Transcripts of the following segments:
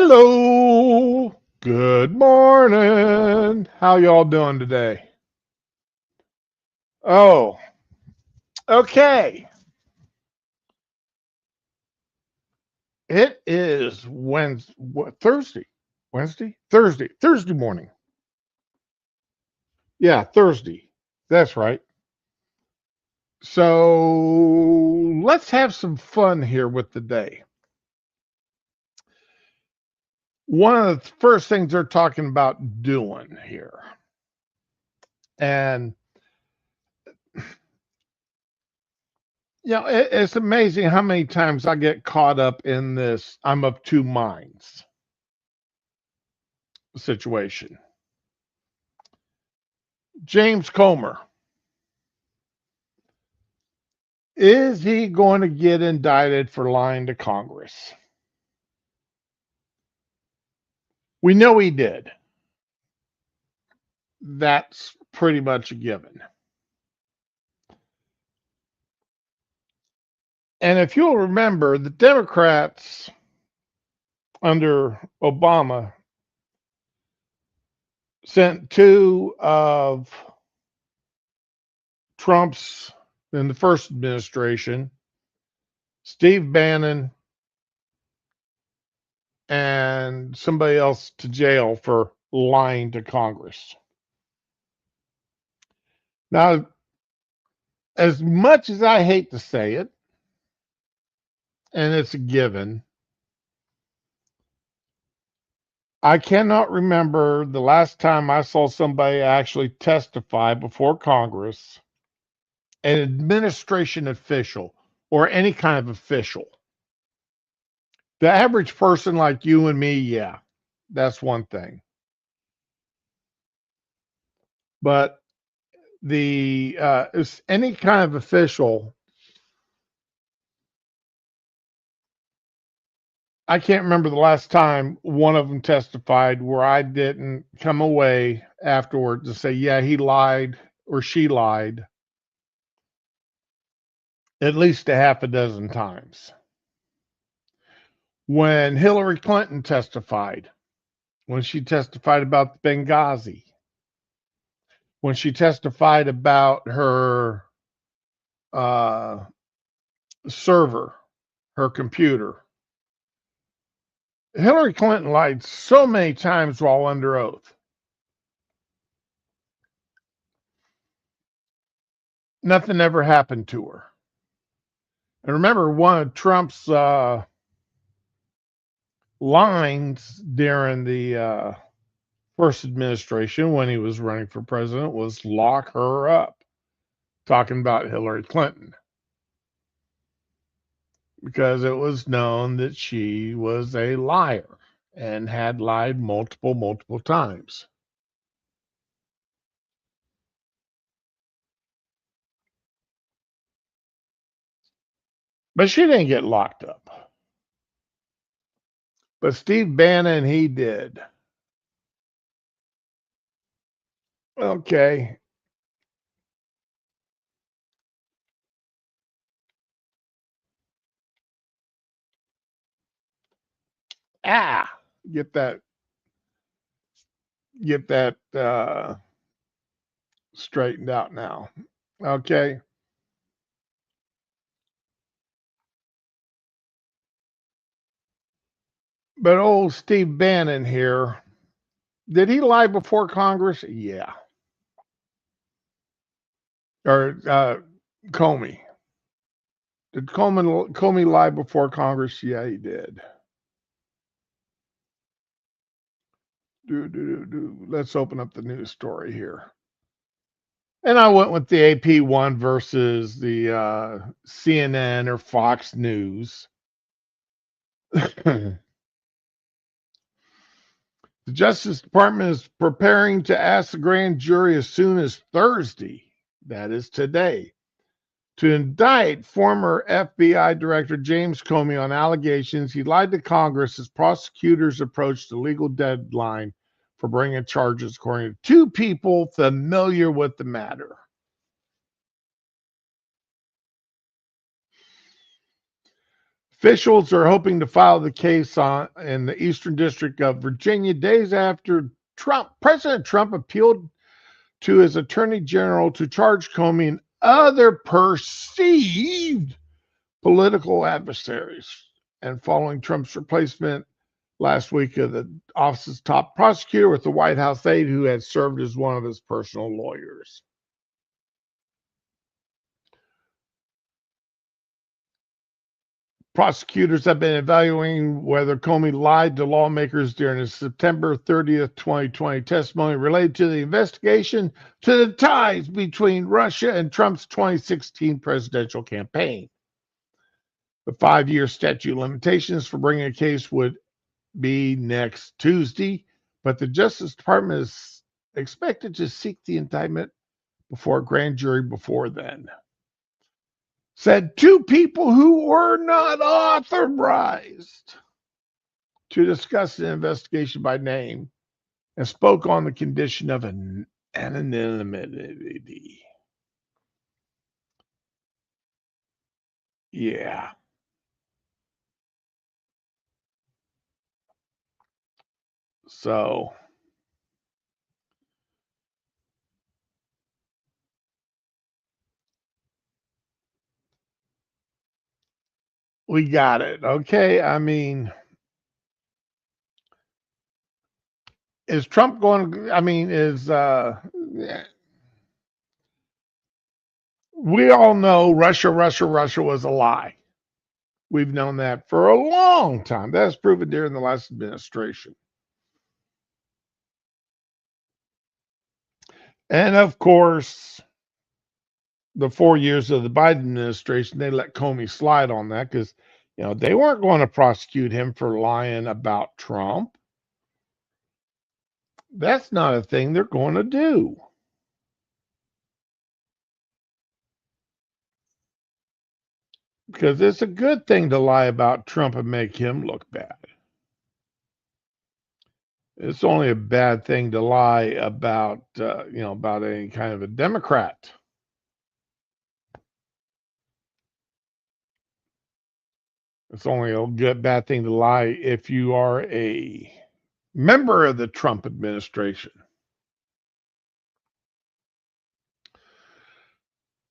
Hello. Good morning. How y'all doing today? Oh, okay. It is Wednesday, Thursday, Thursday morning. Yeah, Thursday. That's right. So let's have some fun here with the day. One of the first things they're talking about doing here, and it's amazing how many times I get caught up in this I'm of two minds situation. James Comer, is he going to get indicted for lying to Congress? We know he did. That's pretty much a given. And if you'll remember, the Democrats under Obama sent two of Trump's in the first administration, Steve Bannon and somebody else, to jail for lying to Congress. Now, as much as I hate to say it, and it's a given, I cannot remember the last time I saw somebody actually testify before Congress, an administration official or any kind of official. The average person like you and me, yeah, that's one thing. But the any kind of official, I can't remember the last time one of them testified where I didn't come away afterward to say, yeah, he lied or she lied at least a half a dozen times. When Hillary Clinton testified, when she testified about Benghazi, when she testified about her uh, server, her computer, Hillary Clinton lied so many times while under oath. Nothing ever happened to her. And remember, one of Trump's lines during the first administration when he was running for president was lock her up, talking about Hillary Clinton, because it was known that she was a liar and had lied multiple times. But she didn't get locked up. But Steve Bannon, he did. Okay. Ah, get that get that straightened out now. Okay. But old Steve Bannon here, did he lie before Congress? Yeah. Or Comey. Did Comey lie before Congress? Yeah, he did. Let's open up the news story here. And I went with the AP one versus the CNN or Fox News. The Justice Department is preparing to ask the grand jury as soon as Thursday, that is today, to indict former FBI Director James Comey on allegations he lied to Congress as prosecutors approached the legal deadline for bringing charges, according to two people familiar with the matter. Officials are hoping to file the case in the Eastern District of Virginia days after President Trump appealed to his attorney general to charge Comey and other perceived political adversaries. And following Trump's replacement last week of the office's top prosecutor with the White House aide who had served as one of his personal lawyers. Prosecutors have been evaluating whether Comey lied to lawmakers during his September 30th, 2020 testimony related to the investigation to the ties between Russia and Trump's 2016 presidential campaign. The 5-year statute of limitations for bringing a case would be next Tuesday, but the Justice Department is expected to seek the indictment before a grand jury before then. Said two people who were not authorized to discuss the investigation by name and spoke on the condition of an anonymity. Yeah. So we got it. Okay. I mean, is Trump going to, I mean, we all know Russia was a lie. We've known that for a long time. That's proven during the last administration. And of course, the 4 years of the Biden administration, they let Comey slide on that because, they weren't going to prosecute him for lying about Trump. That's not a thing they're going to do. Because it's a good thing to lie about Trump and make him look bad. It's only a bad thing to lie about, about any kind of a Democrat. It's only a good bad thing to lie if you are a member of the Trump administration.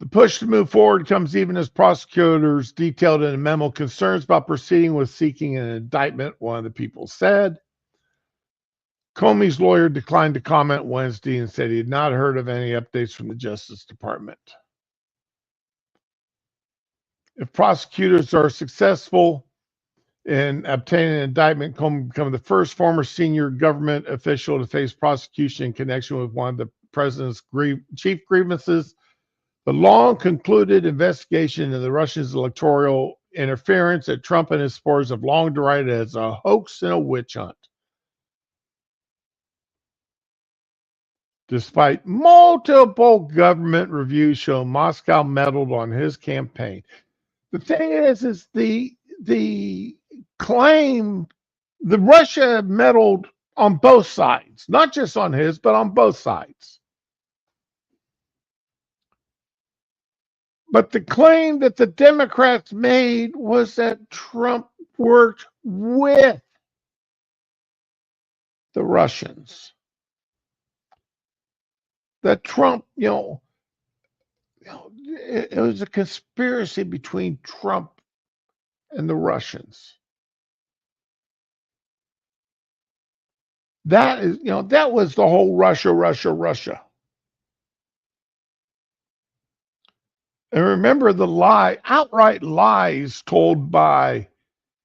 The push to move forward comes even as prosecutors detailed in a memo concerns about proceeding with seeking an indictment, one of the people said. Comey's lawyer declined to comment Wednesday and said he had not heard of any updates from the Justice Department. If prosecutors are successful in obtaining an indictment, Comey will become the first former senior government official to face prosecution in connection with one of the president's chief grievances, the long concluded investigation into the Russians' electoral interference that Trump and his supporters have long derided as a hoax and a witch hunt. Despite multiple government reviews showing Moscow meddled on his campaign. The thing is the claim the Russia meddled on both sides, not just on his, but on both sides. But the claim that the Democrats made was that Trump worked with the Russians. That Trump, it was a conspiracy between Trump and the Russians. That is, that was the whole Russia. And remember the outright lies told by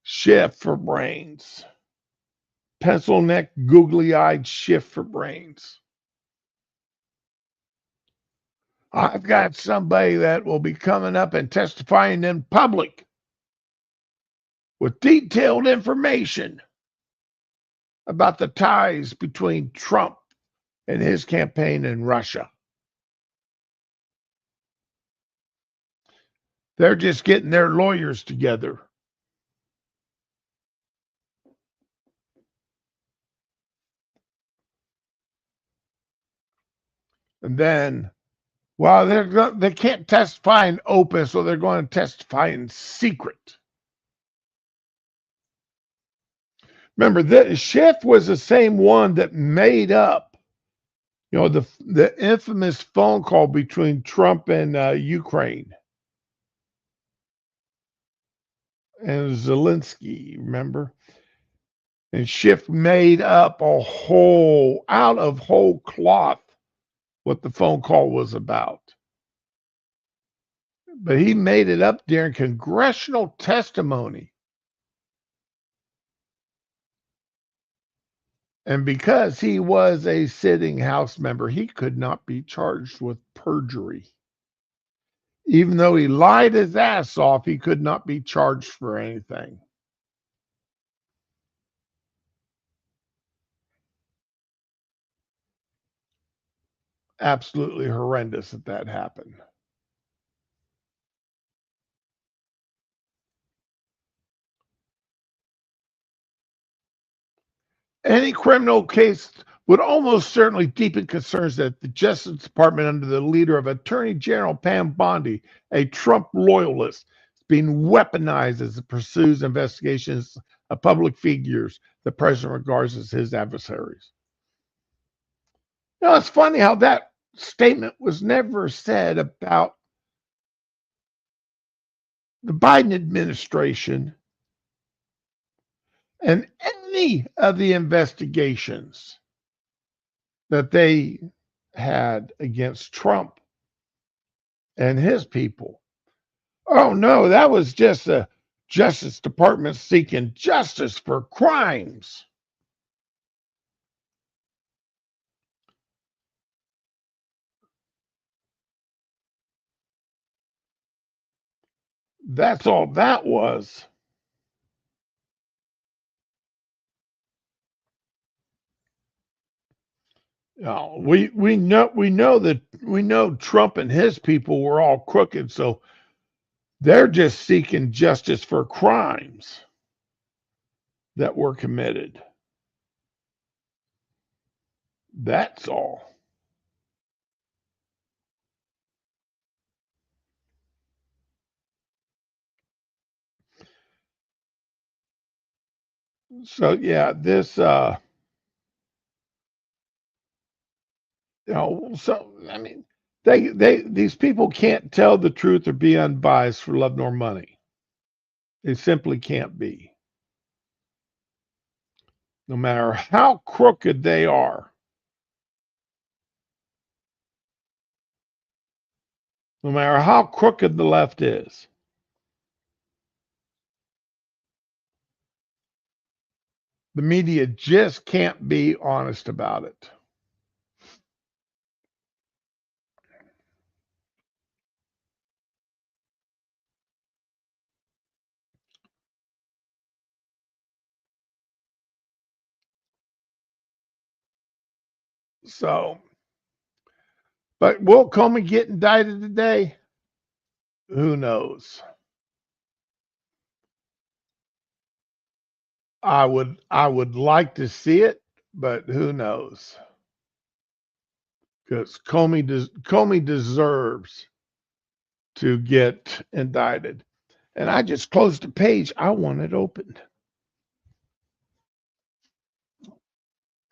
Schiff for brains. Pencil neck, googly-eyed Schiff for brains. I've got somebody that will be coming up and testifying in public with detailed information about the ties between Trump and his campaign in Russia. They're just getting their lawyers together. And then, they can't testify in open, so they're going to testify in secret. Remember, that Schiff was the same one that made up, the infamous phone call between Trump and Ukraine and Zelensky. Remember, and Schiff made up out of whole cloth what the phone call was about. But he made it up during congressional testimony. And because he was a sitting House member, he could not be charged with perjury. Even though he lied his ass off, he could not be charged for anything. Absolutely horrendous that happened. Any criminal case would almost certainly deepen concerns that the Justice Department, under the leader of Attorney General Pam Bondi, a Trump loyalist, is being weaponized as it pursues investigations of public figures the president regards as his adversaries. It's funny how that statement was never said about the Biden administration and any of the investigations that they had against Trump and his people. Oh no, that was just the Justice Department seeking justice for crimes. That's all that was. We know Trump and his people were all crooked, so they're just seeking justice for crimes that were committed. That's all. So yeah, this so I mean these people can't tell the truth or be unbiased for love nor money. They simply can't be. No matter how crooked they are, no matter how crooked the left is, the media just can't be honest about it. So, but will Comey get indicted today? Who knows? I would like to see it, but who knows? Because Comey deserves to get indicted. And I just closed the page. I want it opened.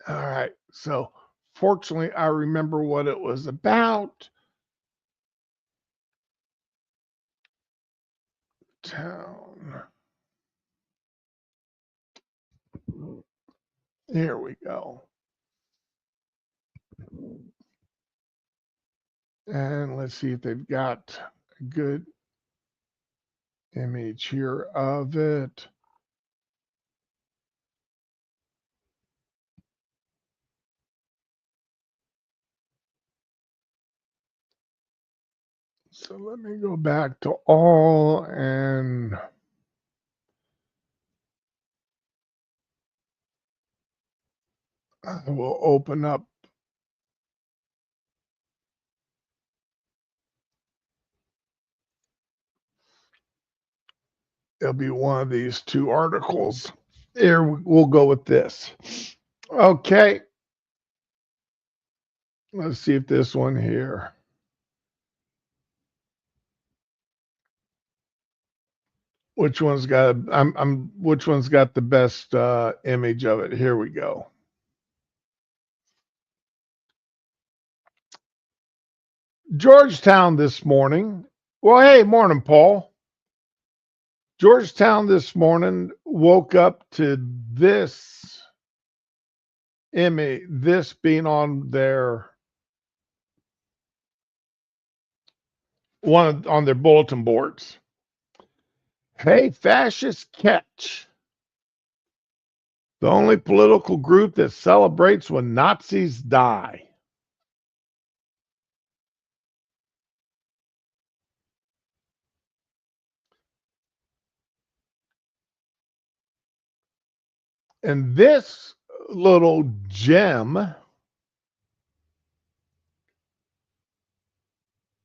All right. So fortunately, I remember what it was about. Town. Here we go. And let's see if they've got a good image here of it. So let me go back to all and I will open up. It'll be one of these two articles. Here, we'll go with this. Okay. Let's see if this one here. Which one's got? Which one's got the best image of it? Here we go. Georgetown this morning. Well, hey, morning, Paul. Georgetown this morning woke up to this image, this being on their on their bulletin boards. Hey, fascist catch. The only political group that celebrates when Nazis die. And this little gem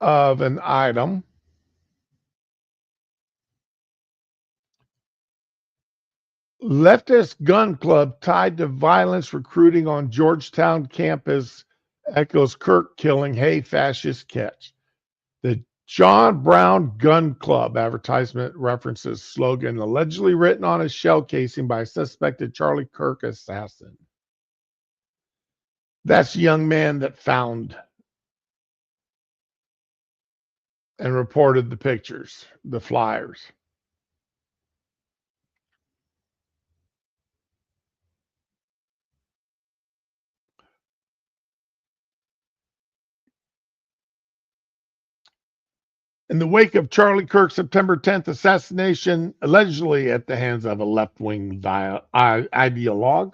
of an item leftist gun club tied to violence recruiting on Georgetown campus echoes Kirk killing. Hey, fascist catch. The John Brown Gun Club advertisement references slogan allegedly written on a shell casing by a suspected Charlie Kirk assassin. That's the young man that found and reported the pictures, the flyers. In the wake of Charlie Kirk's September 10th assassination, allegedly at the hands of a left-wing ideologue,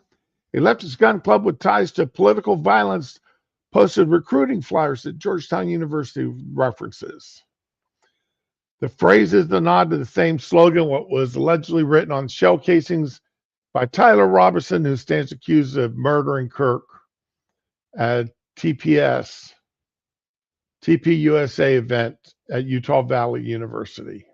a leftist gun club with ties to political violence posted recruiting flyers at Georgetown University references. The phrase is the nod to the same slogan, what was allegedly written on shell casings by Tyler Robertson, who stands accused of murdering Kirk at TPUSA event at Utah Valley University.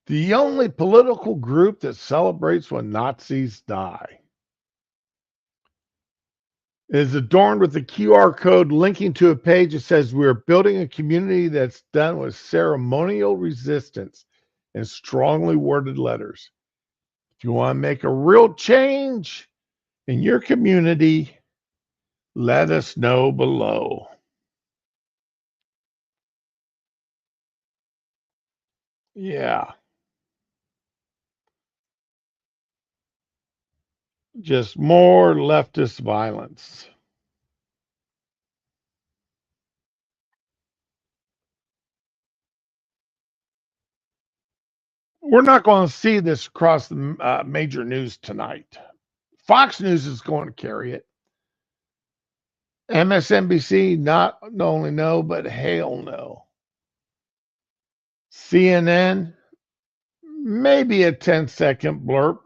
The only political group that celebrates when Nazis die is adorned with a QR code linking to a page that says we're building a community that's done with ceremonial resistance and strongly worded letters. If you want to make a real change in your community, let us know below. Yeah. Just more leftist violence. We're not going to see this across the major news tonight. Fox News is going to carry it. MSNBC, not only no, but hell no. CNN, maybe a 10-second blurb.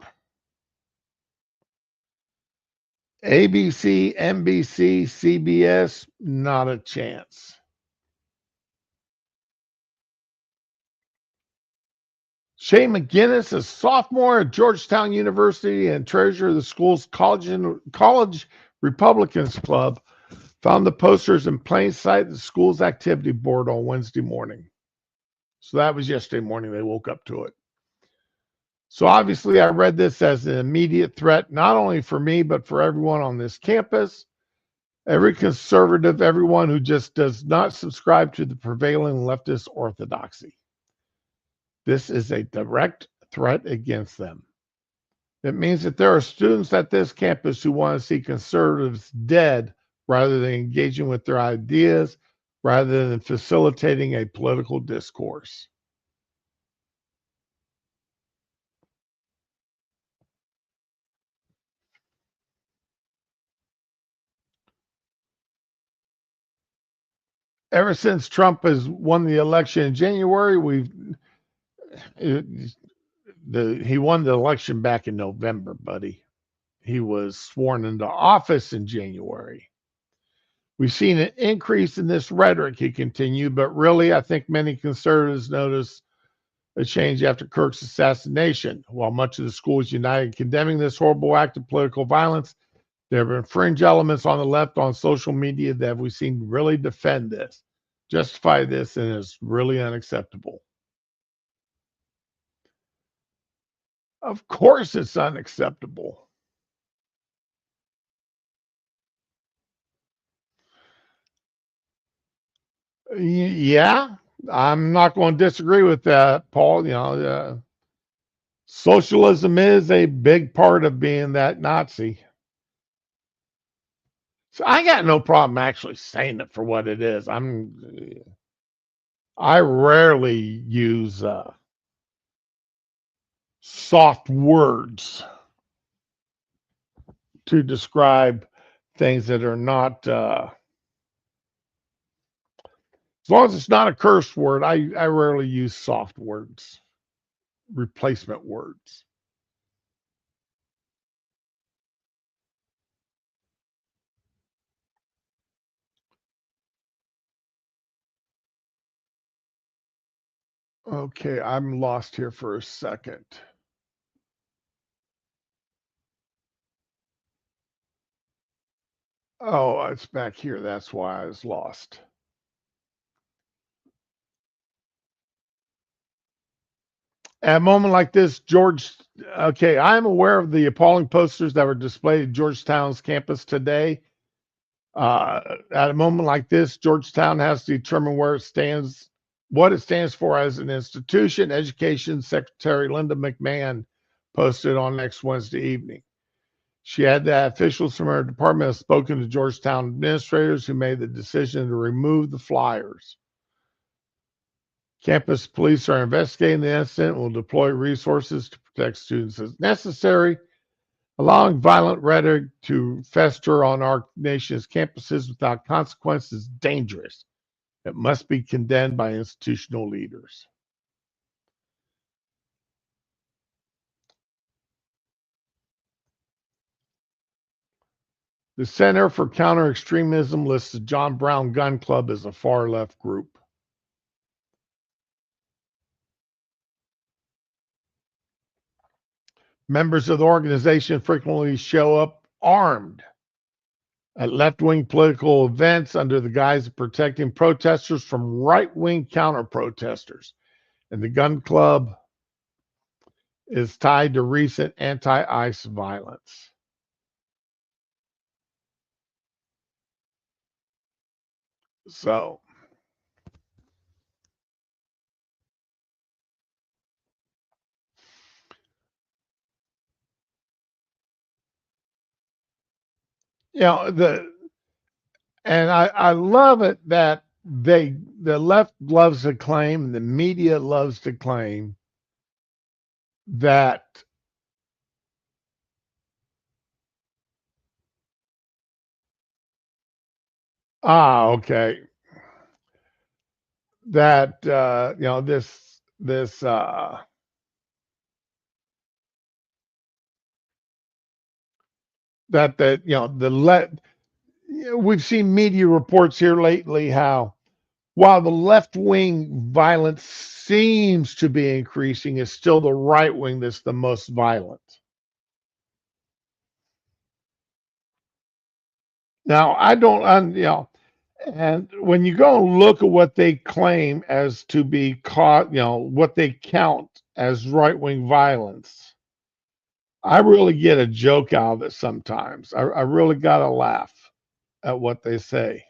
ABC, NBC, CBS, not a chance. Shay McGinnis, a sophomore at Georgetown University and treasurer of the school's college Republicans Club, found the posters in plain sight of the school's activity board on Wednesday morning. So that was yesterday morning. They woke up to it. So obviously I read this as an immediate threat, not only for me, but for everyone on this campus, every conservative, everyone who just does not subscribe to the prevailing leftist orthodoxy. This is a direct threat against them. It means that there are students at this campus who want to see conservatives dead rather than engaging with their ideas, rather than facilitating a political discourse. Ever since Trump has won the election in January, he won the election back in November, buddy. He was sworn into office in January. We've seen an increase in this rhetoric, he continued, but really, I think many conservatives noticed a change after Kirk's assassination. While much of the school is united in condemning this horrible act of political violence, There have been fringe elements on the left on social media that we've seen really defend this, justify this, and it's really unacceptable. Of course, it's unacceptable. Yeah, I'm not going to disagree with that, Paul. Socialism is a big part of being that Nazi. So I got no problem actually saying it for what it is. I rarely use soft words to describe things that are not. As long as it's not a curse word, I rarely use soft words, replacement words. Okay, I'm lost here for a second. Oh, it's back here. That's why I was lost. At a moment like this, okay, I'm aware of the appalling posters that were displayed at Georgetown's campus today. At a moment like this, Georgetown has to determine what it stands for as an institution. Education Secretary Linda McMahon posted on next Wednesday evening. She had that officials from her department have spoken to Georgetown administrators who made the decision to remove the flyers. Campus police are investigating the incident and will deploy resources to protect students as necessary. Allowing violent rhetoric to fester on our nation's campuses without consequence is dangerous. It must be condemned by institutional leaders. The Center for Counter-Extremism lists the John Brown Gun Club as a far-left group. Members of the organization frequently show up armed at left-wing political events under the guise of protecting protesters from right-wing counter-protesters. And the gun club is tied to recent anti-ICE violence. So, I love it that the left loves to claim, and the media loves to claim that okay, that this that the let we've seen media reports here lately how while the left wing violence seems to be increasing, it's still the right wing that's the most violent. Now, I don't, and when you go and look at what they claim as to be caught, what they count as right wing violence, I really get a joke out of it sometimes. I really got to laugh at what they say.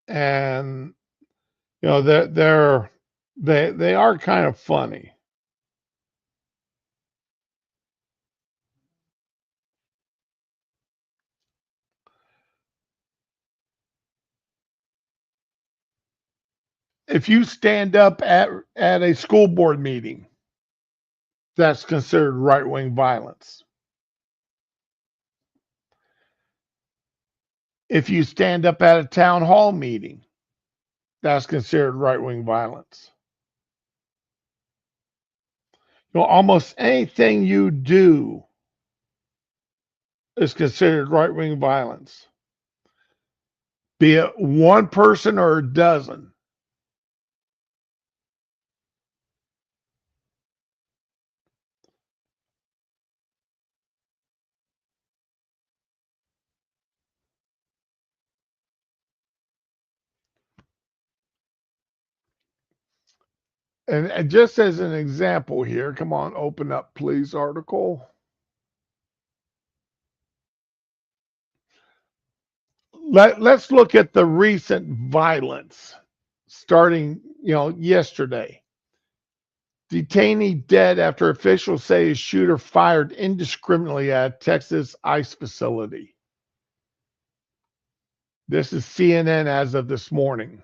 And, they are kind of funny. If you stand up at a school board meeting, that's considered right wing violence. If you stand up at a town hall meeting, that's considered right wing violence. Almost anything you do is considered right wing violence, be it one person or a dozen. And just as an example here, come on, open up, please, article. Let's look at the recent violence starting, yesterday. Detainee dead after officials say his shooter fired indiscriminately at Texas ICE facility. This is CNN as of this morning.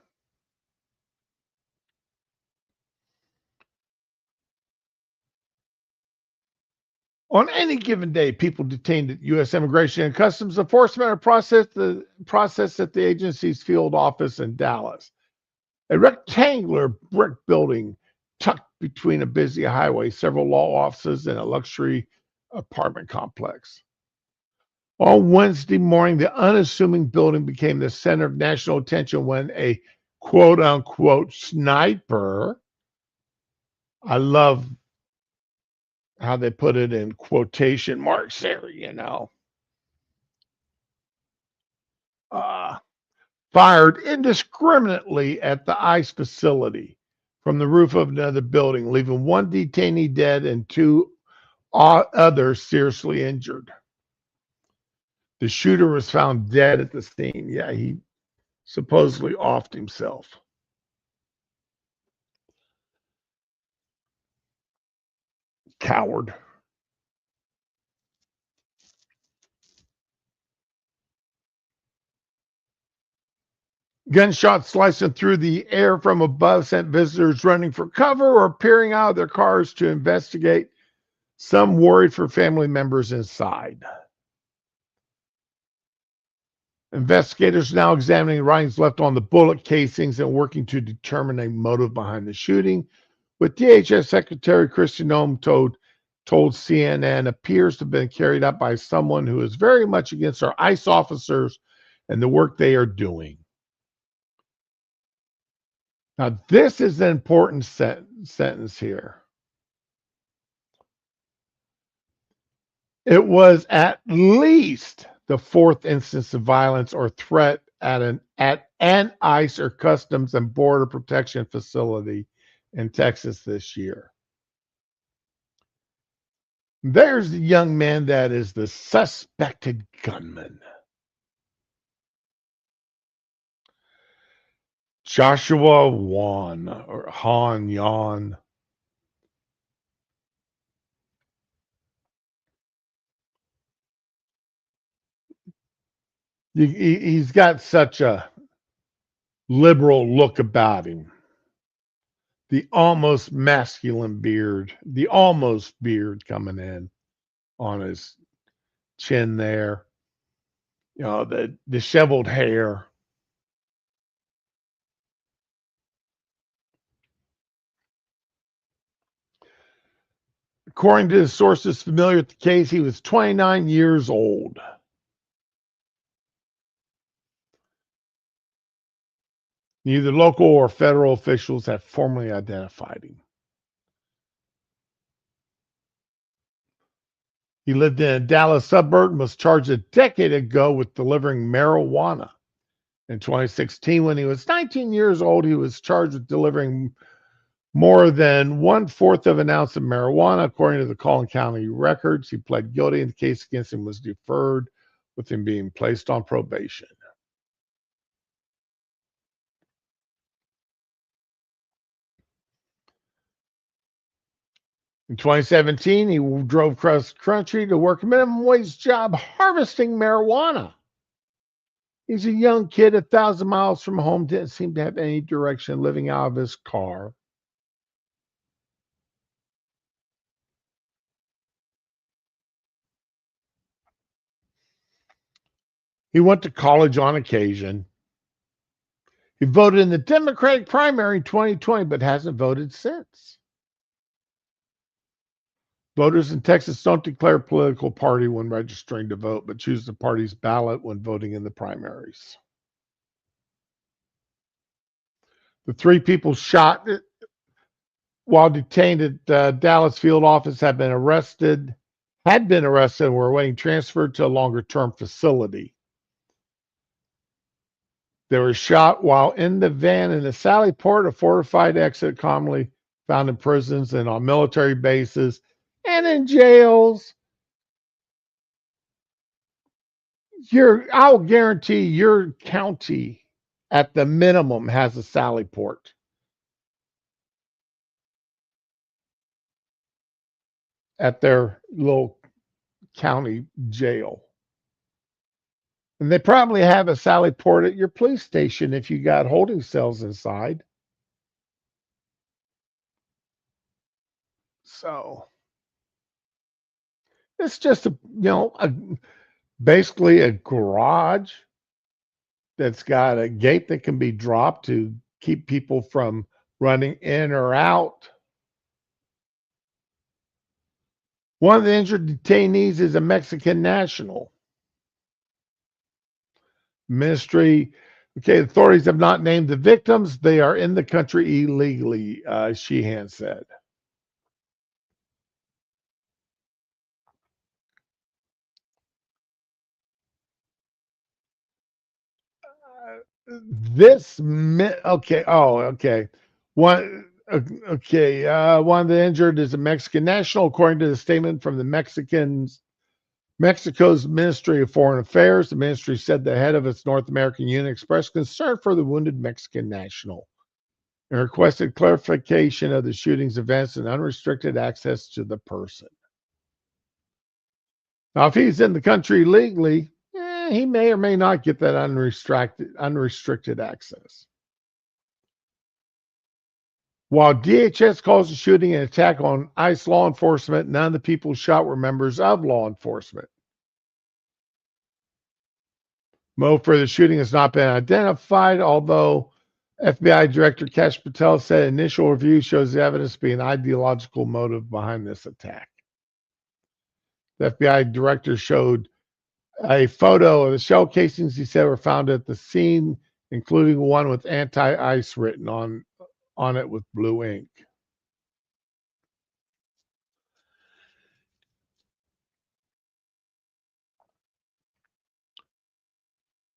On any given day, people detained at U.S. Immigration and Customs Enforcement are processed at the agency's field office in Dallas, a rectangular brick building tucked between a busy highway, several law offices, and a luxury apartment complex. On Wednesday morning, the unassuming building became the center of national attention when a quote unquote sniper, I love how they put it in quotation marks there, uh, fired indiscriminately at the ICE facility from the roof of another building, leaving one detainee dead and two others seriously injured. The shooter was found dead at the scene. Yeah, he supposedly offed himself. Coward. Gunshots slicing through the air from above sent visitors running for cover or peering out of their cars to investigate, some worried for family members inside. Investigators now examining writings left on the bullet casings and working to determine a motive behind the shooting, with DHS Secretary Kristi Noem told CNN appears to have been carried out by someone who is very much against our ICE officers and the work they are doing. Now, this is an important sentence here. It was at least the fourth instance of violence or threat at an ICE or Customs and Border Protection facility in Texas this year. There's the young man that is the suspected gunman. Joshua Wan or Han Yan. He's got such a liberal look about him. The almost masculine beard, the almost beard coming in on his chin there. The disheveled hair. According to the sources familiar with the case, he was 29 years old. Neither local or federal officials have formally identified him. He lived in a Dallas suburb and was charged a decade ago with delivering marijuana. In 2016, when he was 19 years old, he was charged with delivering more than 1/4 of an ounce of marijuana, according to the Collin County records. He pled guilty, and the case against him was deferred, with him being placed on probation. In 2017, he drove across the country to work a minimum wage job harvesting marijuana. He's a young kid, 1,000 miles from home, didn't seem to have any direction, living out of his car. He went to college on occasion. He voted in the Democratic primary in 2020, but hasn't voted since. Voters in Texas don't declare a political party when registering to vote, but choose the party's ballot when voting in the primaries. The three people shot while detained at Dallas field office had been arrested and were awaiting transfer to a longer-term facility. They were shot while in the van in the Sally Port, a fortified exit commonly found in prisons and on military bases and in jails. I'll guarantee your county at the minimum has a Sally Port at their little county jail. And they probably have a Sally Port at your police station if you got holding cells inside. So it's just basically a garage that's got a gate that can be dropped to keep people from running in or out. One of the injured detainees is a Mexican national. Ministry, okay, authorities have not named the victims. They are in the country illegally, Sheehan said. Okay. Oh, okay. One of the injured is a Mexican national, according to the statement from the Mexico's Ministry of Foreign Affairs. The ministry said the head of its North American unit expressed concern for the wounded Mexican national and requested clarification of the shooting's events and unrestricted access to the person. Now, if he's in the country legally, he may or may not get that unrestricted access. While DHS calls the shooting an attack on ICE law enforcement, none of the people shot were members of law enforcement. Motive for the shooting has not been identified, although FBI Director Kash Patel said initial review shows the evidence to be an ideological motive behind this attack. The FBI director showed a photo of the shell casings he said were found at the scene, including one with anti-ice written on it with blue ink.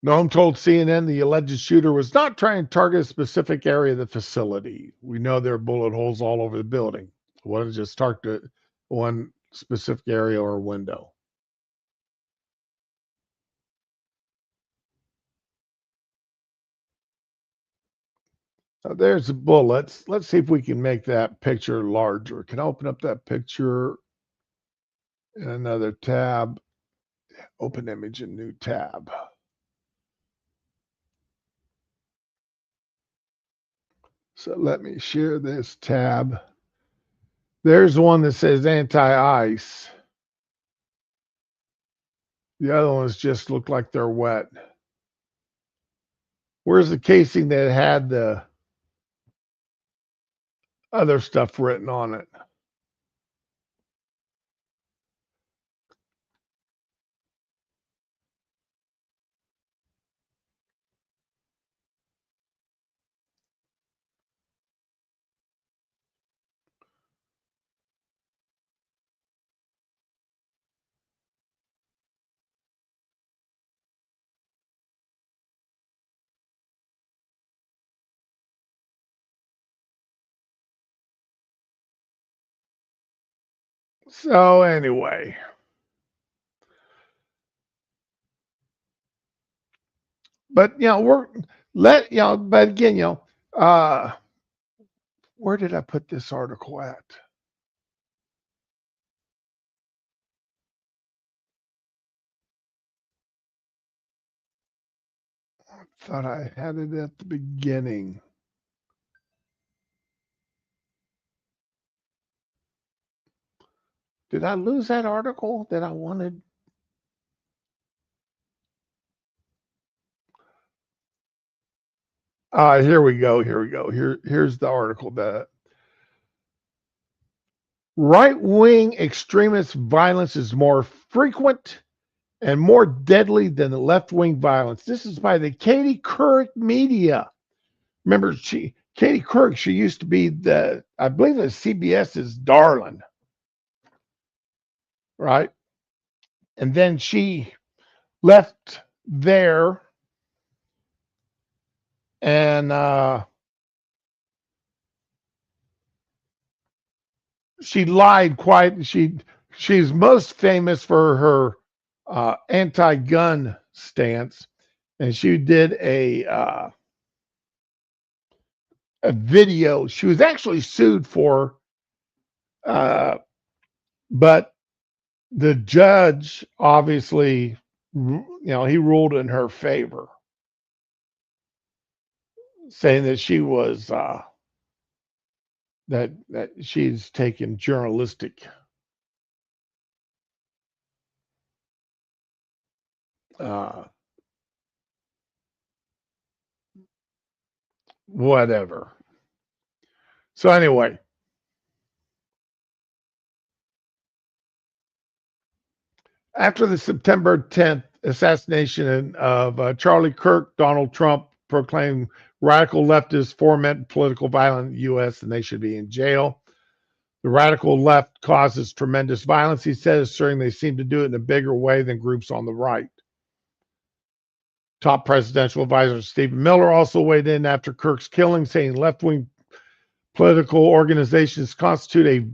Noam told CNN the alleged shooter was not trying to target a specific area of the facility. We know there are bullet holes all over the building. What to just target one specific area or window. There's the bullets. Let's see if we can make that picture larger. Can I open up that picture in another tab? Open image in new tab. So let me share this tab. There's one that says anti-ice. The other ones just look like they're wet. Where's the casing that had the other stuff written on it? So anyway, but but again, where did I put this article at? I thought I had it at the beginning. Did I lose that article that I wanted? Here we go. Here's the article. The right-wing extremist violence is more frequent and more deadly than the left-wing violence. This is by the Katie Couric Media. Remember, Katie Couric, she used to be I believe it was CBS's darling, right? And then she left there and she lied quite. She's most famous for her anti-gun stance, and she did a video. She was actually sued for, uh, but the judge obviously, he ruled in her favor, saying that she was that she's taken journalistic uh, whatever. So anyway, after the September 10th assassination of Charlie Kirk, Donald Trump proclaimed radical leftists foment political violence in the U.S. and they should be in jail. The radical left causes tremendous violence, he says, asserting they seem to do it in a bigger way than groups on the right. Top presidential advisor Stephen Miller also weighed in after Kirk's killing, saying left-wing political organizations constitute a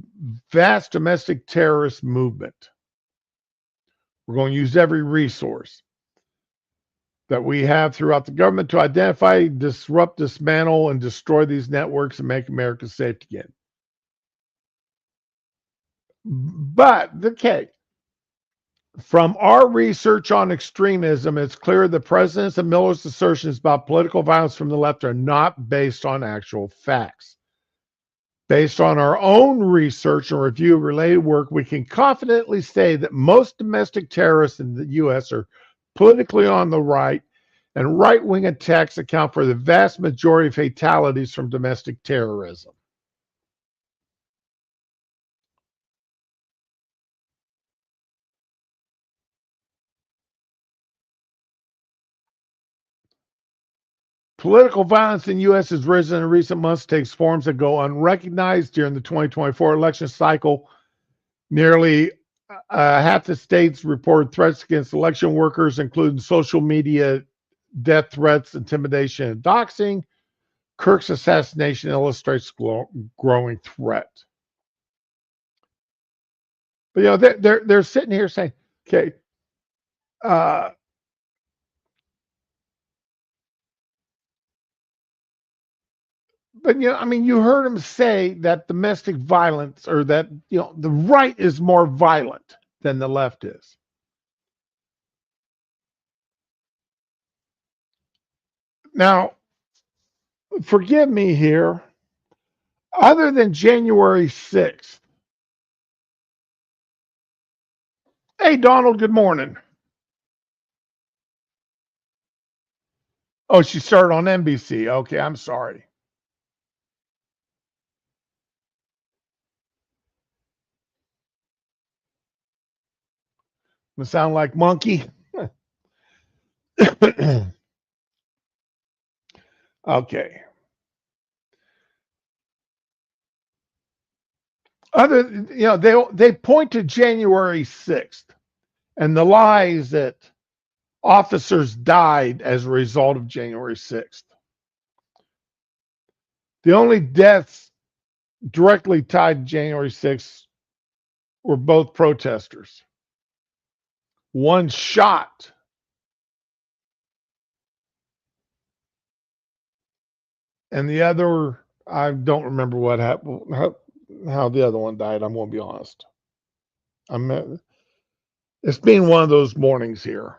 vast domestic terrorist movement. We're going to use every resource that we have throughout the government to identify, disrupt, dismantle, and destroy these networks and make America safe again. But, okay, from our research on extremism, it's clear the president's and Miller's assertions about political violence from the left are not based on actual facts. Based on our own research and review of related work, we can confidently say that most domestic terrorists in the U.S. are politically on the right, and right-wing attacks account for the vast majority of fatalities from domestic terrorism. Political violence in the U.S. has risen in recent months, takes forms that go unrecognized during the 2024 election cycle. Nearly half the states reported threats against election workers, including social media death threats, intimidation, and doxing. Kirk's assassination illustrates growing threat. But they're sitting here saying, okay, uh, but you heard him say that domestic violence, or that the right is more violent than the left is. Now, forgive me here. Other than January 6th, hey Donald, good morning. Oh, she started on NBC. Okay, I'm sorry. It sound like monkey. Okay. They point to January 6th and the lies that officers died as a result of January 6th. The only deaths directly tied to January 6th were both protesters. One shot, and the other, I don't remember what happened, how the other one died. I'm going to be honest. It's been one of those mornings here.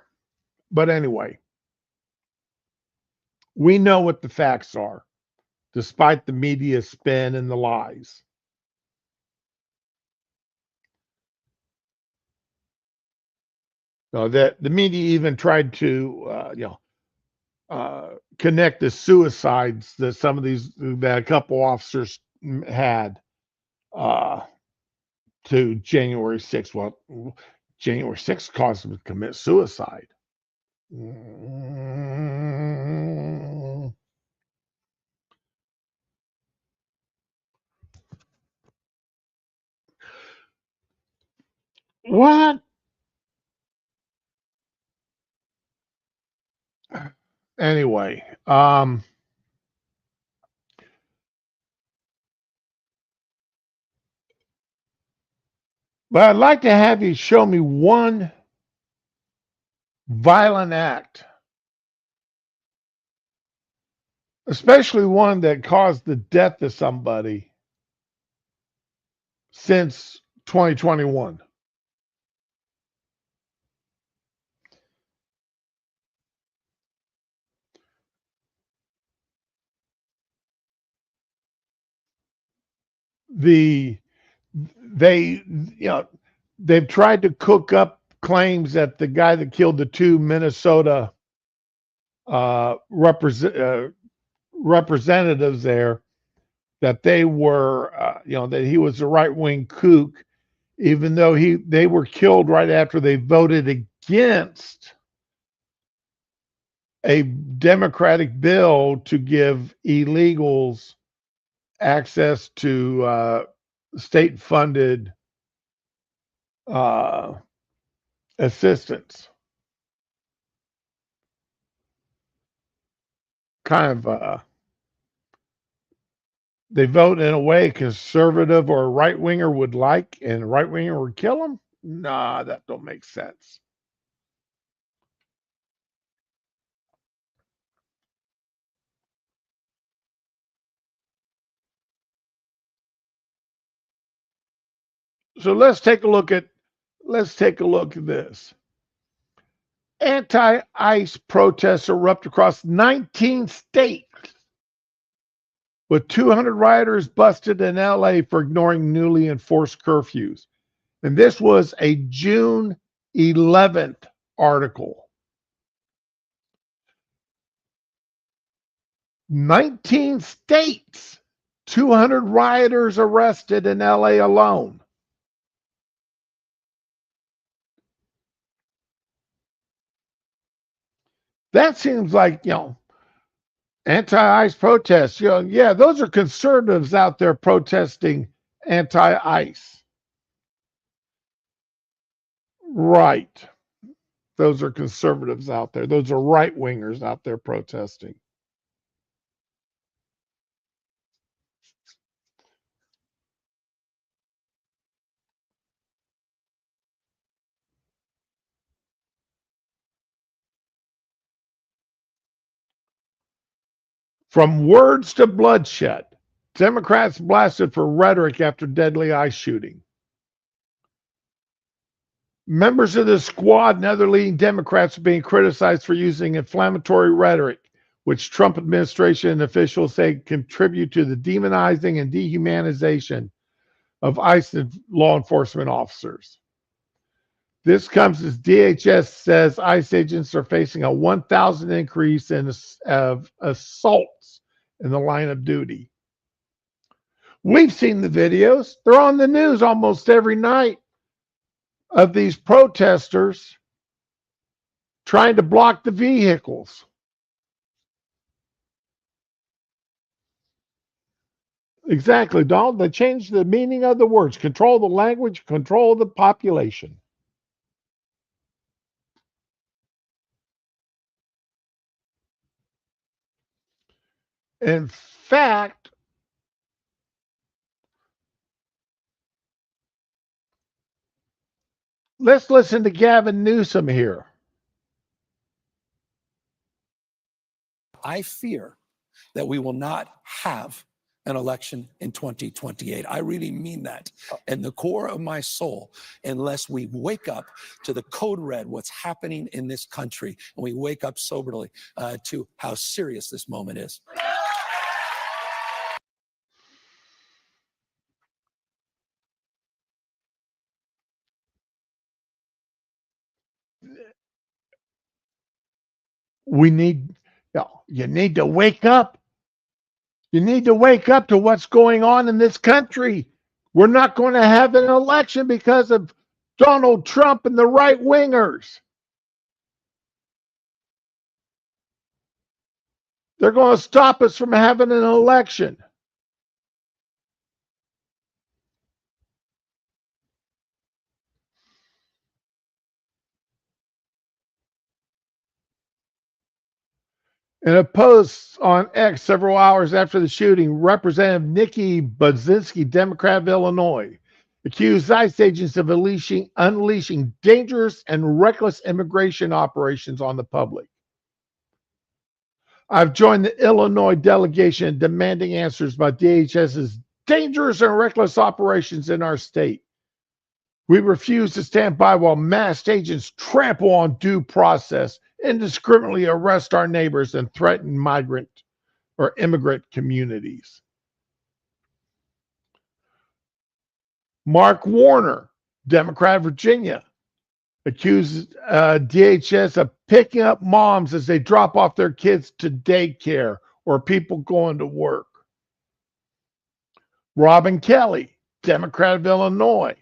But anyway, we know what the facts are, despite the media spin and the lies. That the media even tried to, connect the suicides that that a couple officers had to January 6th. Well, January 6th caused them to commit suicide. What? Anyway, But I'd like to have you show me one violent act, especially one that caused the death of somebody since 2021. The they they've tried to cook up claims that the guy that killed the two Minnesota representatives there, that they were that he was a right wing kook, even though they were killed right after they voted against a Democratic bill to give illegals access to state funded uh, assistance. Kind of, they vote in a way conservative or a right winger would like, and a right winger would kill them. Nah, that don't make sense. So let's take a look at this. Anti-ICE protests erupt across 19 states, with 200 rioters busted in LA for ignoring newly enforced curfews. And this was a June 11th article. 19 states, 200 rioters arrested in LA alone. That seems like, anti-ICE protests. Yeah, those are conservatives out there protesting anti-ICE. Right. Those are conservatives out there. Those are right wingers out there protesting. From words to bloodshed, Democrats blasted for rhetoric after deadly ICE shooting. Members of the squad and other leading Democrats are being criticized for using inflammatory rhetoric, which Trump administration officials say contribute to the demonizing and dehumanization of ICE law enforcement officers. This comes as DHS says ICE agents are facing a 1,000 increase of assaults in the line of duty. We've seen the videos. They're on the news almost every night of these protesters trying to block the vehicles. Exactly, Donald. They changed the meaning of the words. Control the language, control the population. In fact, let's listen to Gavin Newsom here. I fear that we will not have an election in 2028. I really mean that in the core of my soul, unless we wake up to the code red, what's happening in this country, and we wake up soberly to how serious this moment is. We need, you need to wake up. You need to wake up to what's going on in this country. We're not going to have an election because of Donald Trump and the right wingers. They're going to stop us from having an election. In a post on X several hours after the shooting, Representative Nikki Budzinski, Democrat of Illinois, accused ICE agents of unleashing dangerous and reckless immigration operations on the public. I've joined the Illinois delegation in demanding answers about DHS's dangerous and reckless operations in our state. We refuse to stand by while masked agents trample on due process, indiscriminately arrest our neighbors, and threaten migrant or immigrant communities. Mark Warner, Democrat of Virginia, accused DHS of picking up moms as they drop off their kids to daycare or people going to work. Robin Kelly, Democrat of Illinois,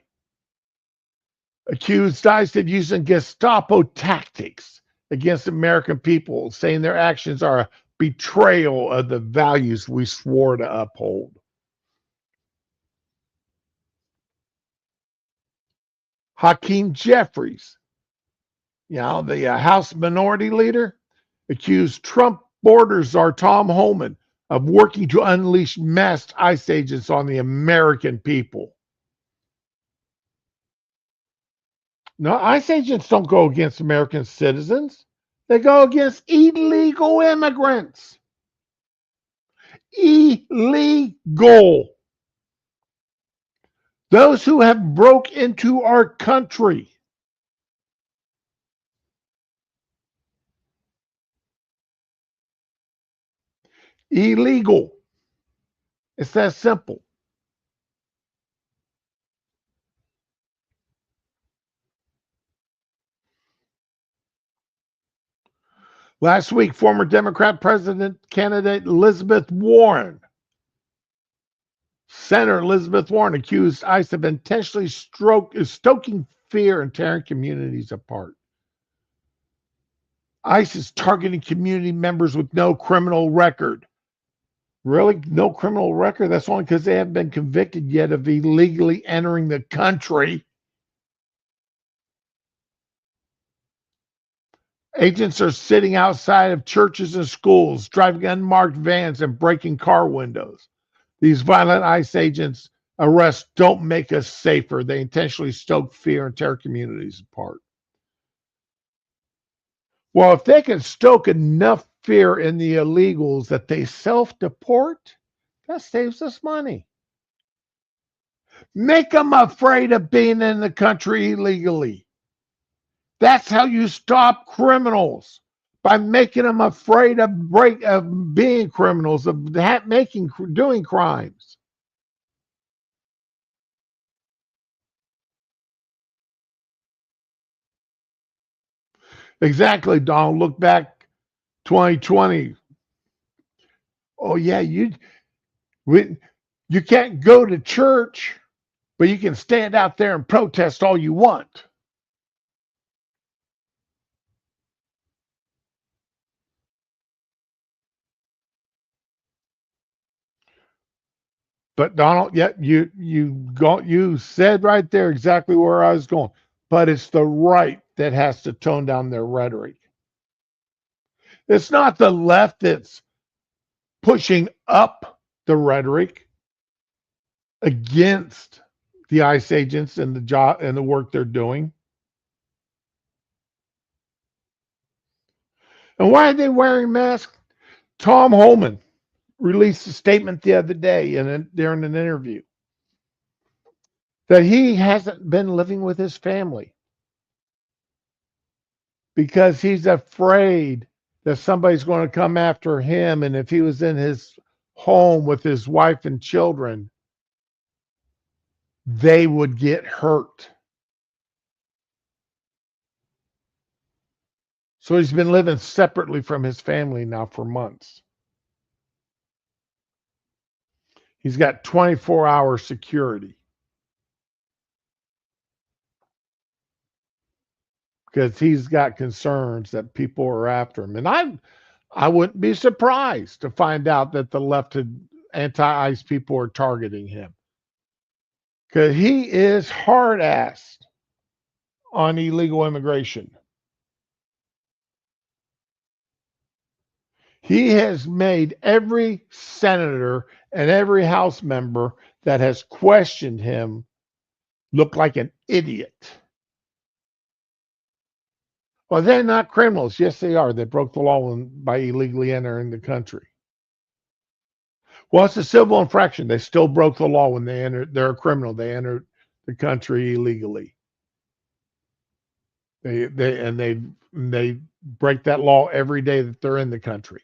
accused ICE of using Gestapo tactics against American people, saying their actions are a betrayal of the values we swore to uphold. Hakeem Jeffries, the House Minority Leader, accused Trump border czar Tom Homan of working to unleash masked ICE agents on the American people. No, ICE agents don't go against American citizens. They go against illegal immigrants. Illegal. Those who have broke into our country. Illegal. It's that simple. Last week, former Democrat president candidate Elizabeth Warren, Senator Elizabeth Warren, accused ICE of intentionally stoking fear and tearing communities apart. ICE is targeting community members with no criminal record. Really? No criminal record? That's only because they haven't been convicted yet of illegally entering the country. Agents are sitting outside of churches and schools, driving unmarked vans and breaking car windows. These violent ICE agents' arrests don't make us safer. They intentionally stoke fear and tear communities apart. Well, if they can stoke enough fear in the illegals that they self-deport, that saves us money. Make them afraid of being in the country illegally. That's how you stop criminals, by making them afraid of being criminals, of doing crimes. Exactly, Donald. Look back 2020. Oh yeah, you can't go to church, but you can stand out there and protest all you want. But Donald, yeah, you said right there exactly where I was going. But it's the right that has to tone down their rhetoric. It's not the left that's pushing up the rhetoric against the ICE agents and the job and the work they're doing. And why are they wearing masks? Tom Homan released a statement the other day during an interview that he hasn't been living with his family because he's afraid that somebody's going to come after him. And if he was in his home with his wife and children, they would get hurt. So he's been living separately from his family now for months. He's got 24-hour security because he's got concerns that people are after him. And I wouldn't be surprised to find out that the left anti-ICE people are targeting him, because he is hard-assed on illegal immigration. He has made every senator and every House member that has questioned him look like an idiot. Well, they're not criminals. Yes, they are. They broke the law by illegally entering the country. Well, it's a civil infraction. They still broke the law when they entered. They're a criminal. They entered the country illegally. They break that law every day that they're in the country.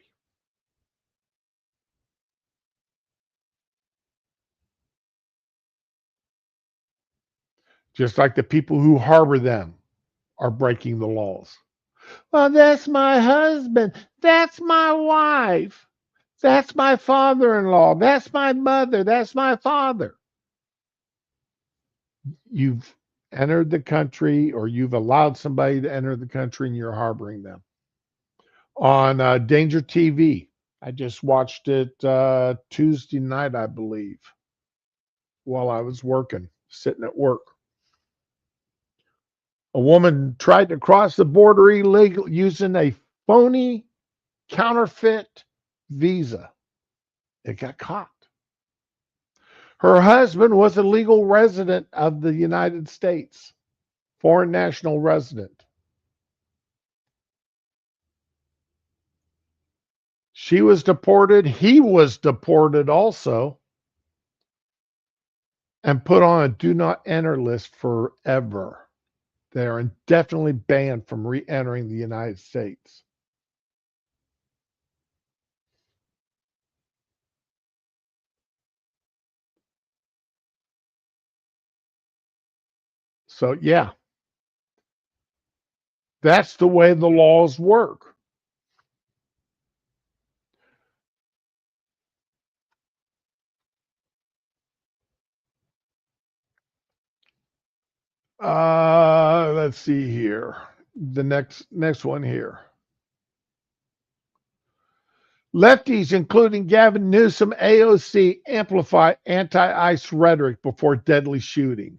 Just like the people who harbor them are breaking the laws. Well, that's my husband. That's my wife. That's my father-in-law. That's my mother. That's my father. You've entered the country, or you've allowed somebody to enter the country, and you're harboring them. On Danger TV, I just watched it Tuesday night, I believe, while I was working, sitting at work. A woman tried to cross the border illegal using a phony counterfeit visa. It got caught. Her husband was a legal resident of the United States, foreign national resident. She was deported. He was deported also, and put on a do not enter list forever. They are indefinitely banned from re entering the United States. So, yeah, that's the way the laws work. Let's see here. The next one here. Lefties, including Gavin Newsom, AOC, amplify anti-ICE rhetoric before deadly shooting.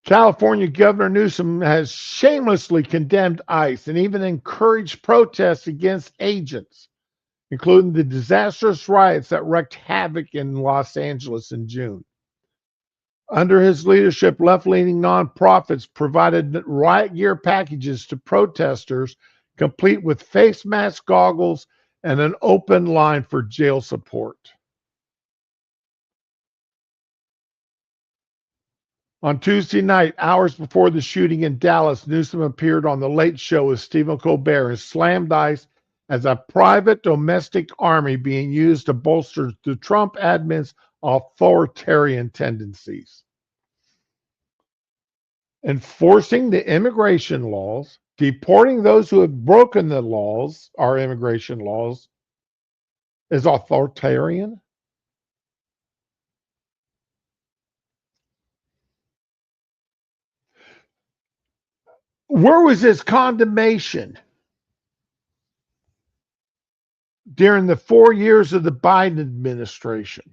California Governor Newsom has shamelessly condemned ICE and even encouraged protests against agents, including the disastrous riots that wreaked havoc in Los Angeles in June. Under his leadership, left-leaning nonprofits provided riot gear packages to protesters, complete with face mask, goggles, and an open line for jail support. On Tuesday night, hours before the shooting in Dallas, Newsom appeared on The Late Show with Stephen Colbert and slammed ICE as a private domestic army being used to bolster the Trump admin's authoritarian tendencies. Enforcing the immigration laws, deporting those who have broken the laws, our immigration laws, is authoritarian. Where was his condemnation during the 4 years of the Biden administration,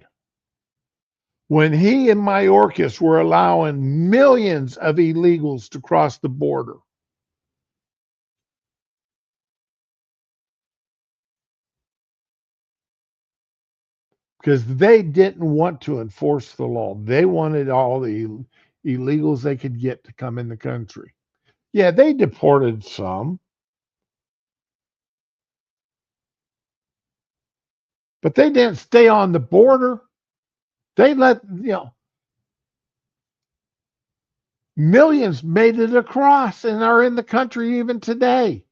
when he and Mayorkas were allowing millions of illegals to cross the border? Because they didn't want to enforce the law. They wanted all the illegals they could get to come in the country. Yeah, they deported some, but they didn't stay on the border. They let, millions made it across and are in the country even today.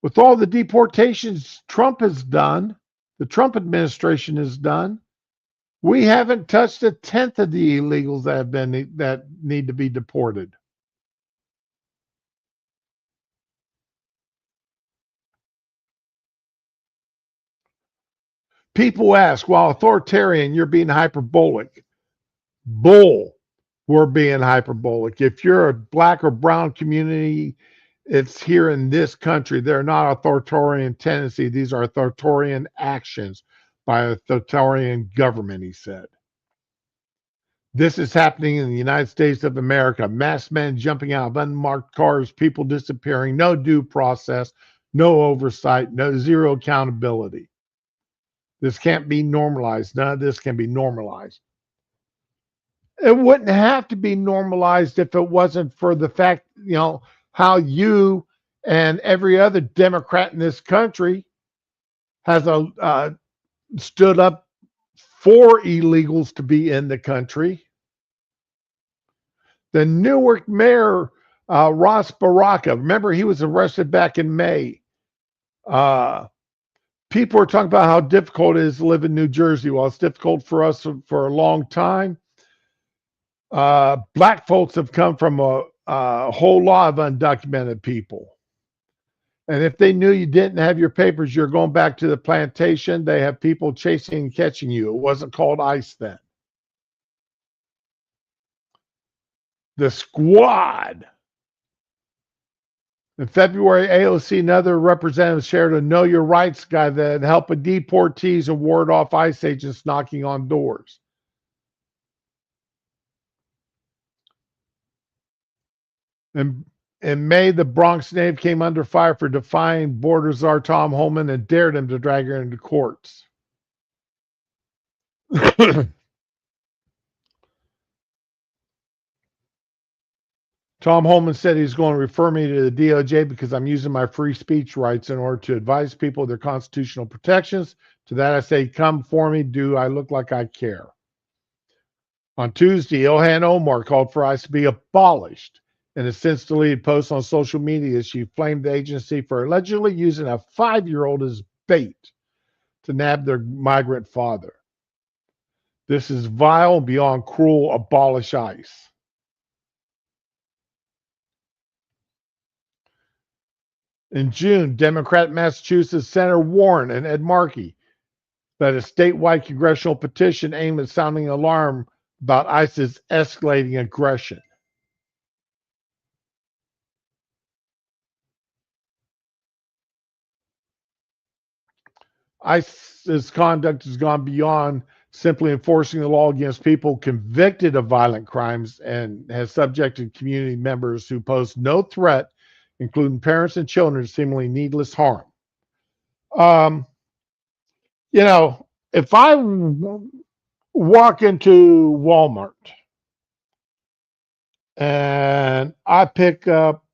With all the deportations Trump has done, the Trump administration has done, we haven't touched a tenth of the illegals that need to be deported. People ask, well, authoritarian, you're being hyperbolic. Bull, we're being hyperbolic. If you're a black or brown community, it's here in this country. They're not authoritarian tendency. These are authoritarian actions by an authoritarian government, he said. This is happening in the United States of America. Masked men jumping out of unmarked cars, people disappearing, no due process, no oversight, no zero accountability. This can't be normalized. None of this can be normalized. It wouldn't have to be normalized if it wasn't for the fact, how you and every other Democrat in this country has stood up for illegals to be in the country. The Newark mayor, Ross Baraka, remember he was arrested back in May. People are talking about how difficult it is to live in New Jersey. Well, it's difficult for us for a long time. Black folks have come from a whole lot of undocumented people. And if they knew you didn't have your papers, you're going back to the plantation, they have people chasing and catching you. It wasn't called ICE then. The Squad. In February, AOC and other representatives shared a Know Your Rights guide that helped deportees and ward off ICE agents knocking on doors. In May, the Bronx native came under fire for defying border czar Tom Homan and dared him to drag her into courts. Tom Homan said he's going to refer me to the DOJ because I'm using my free speech rights in order to advise people of their constitutional protections. To that I say, come for me. Do I look like I care? On Tuesday, Ilhan Omar called for ICE to be abolished. In a since deleted post on social media, she flamed the agency for allegedly using a 5-year-old as bait to nab their migrant father. This is vile and beyond cruel. Abolish ICE. In June, Democrat Massachusetts Senator Warren and Ed Markey led a statewide congressional petition aimed at sounding alarm about ICE's escalating aggression. ICE's conduct has gone beyond simply enforcing the law against people convicted of violent crimes and has subjected community members who pose no threat, including parents and children, to seemingly needless harm. If I walk into Walmart and I pick up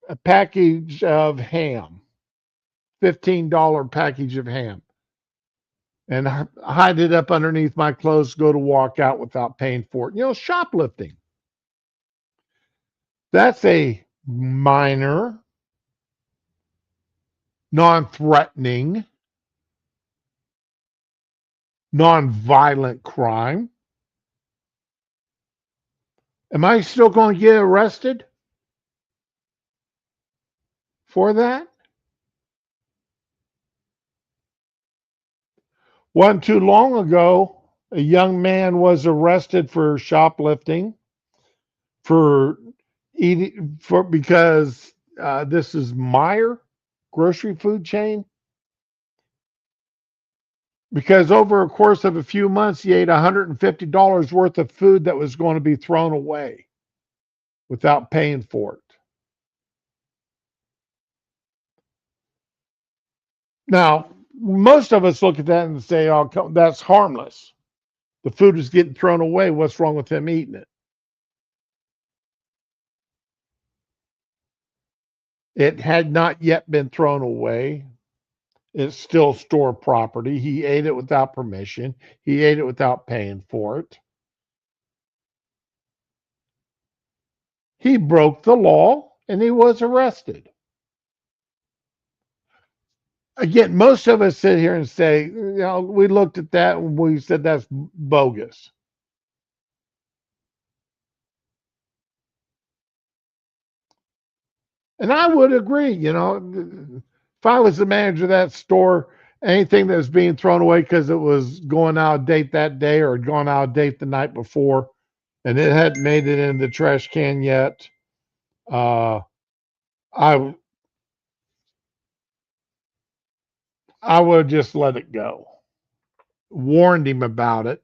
a package of ham, $15 package of ham, and hide it up underneath my clothes, go to walk out without paying for it. Shoplifting. That's a minor, non-threatening, non-violent crime. Am I still going to get arrested for that? Wasn't too long ago, a young man was arrested for shoplifting because this is Meijer grocery food chain. Because over a course of a few months, he ate $150 worth of food that was going to be thrown away without paying for it. Now, most of us look at that and say, oh, that's harmless. The food is getting thrown away. What's wrong with him eating it? It had not yet been thrown away. It's still store property. He ate it without permission. He ate it without paying for it. He broke the law and he was arrested. Again, most of us sit here and say, we looked at that and we said that's bogus. And I would agree, if I was the manager of that store, anything that was being thrown away because it was going out of date that day or had gone out of date the night before and it hadn't made it in the trash can yet, I would have just let it go. Warned him about it.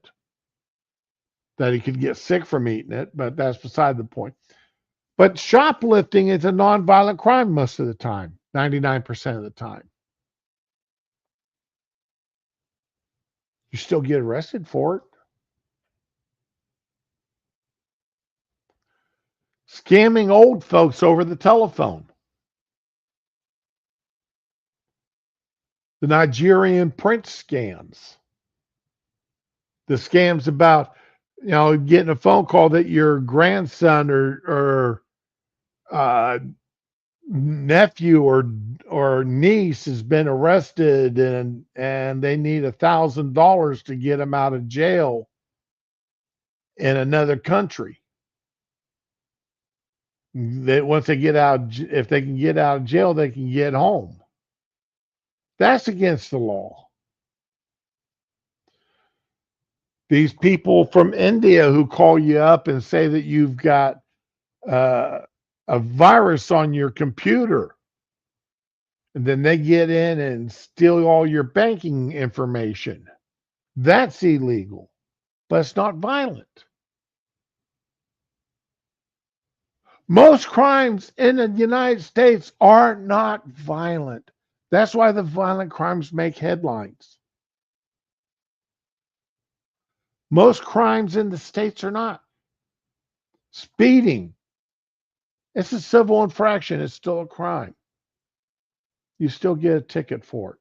that he could get sick from eating it, but that's beside the point. But shoplifting is a nonviolent crime most of the time, 99% of the time. You still get arrested for it. Scamming old folks over the telephone. The Nigerian prince scams. The scams about, getting a phone call that your grandson or nephew or niece has been arrested and they need $1,000 to get them out of jail in another country. That once they get out, if they can get out of jail, they can get home. That's against the law. These people from India who call you up and say that you've got uh, a virus on your computer, and then they get in and steal all your banking information. That's illegal, but it's not violent. Most crimes in the United States are not violent. That's why the violent crimes make headlines. Most crimes in the States are not. Speeding, it's a civil infraction, it's still a crime. You still get a ticket for it.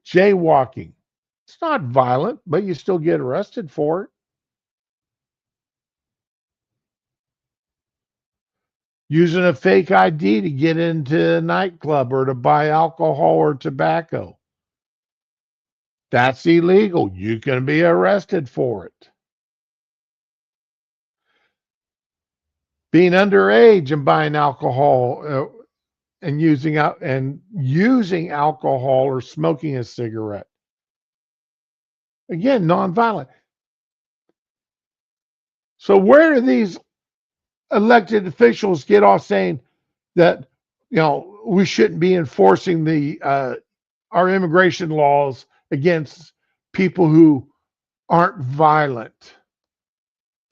Jaywalking, it's not violent, but you still get arrested for it. Using a fake ID to get into a nightclub or to buy alcohol or tobacco, that's illegal. You can be arrested for it. Being underage and buying alcohol and using alcohol or smoking a cigarette. Again, nonviolent. So where do these elected officials get off saying that we shouldn't be enforcing the our immigration laws against people who aren't violent?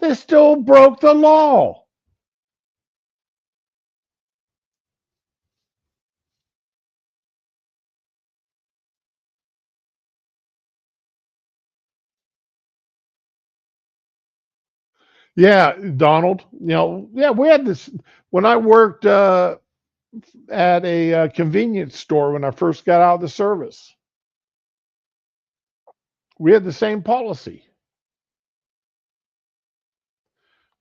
They still broke the law. Yeah, Donald. Yeah, we had this when I worked at a convenience store when I first got out of the service. We had the same policy.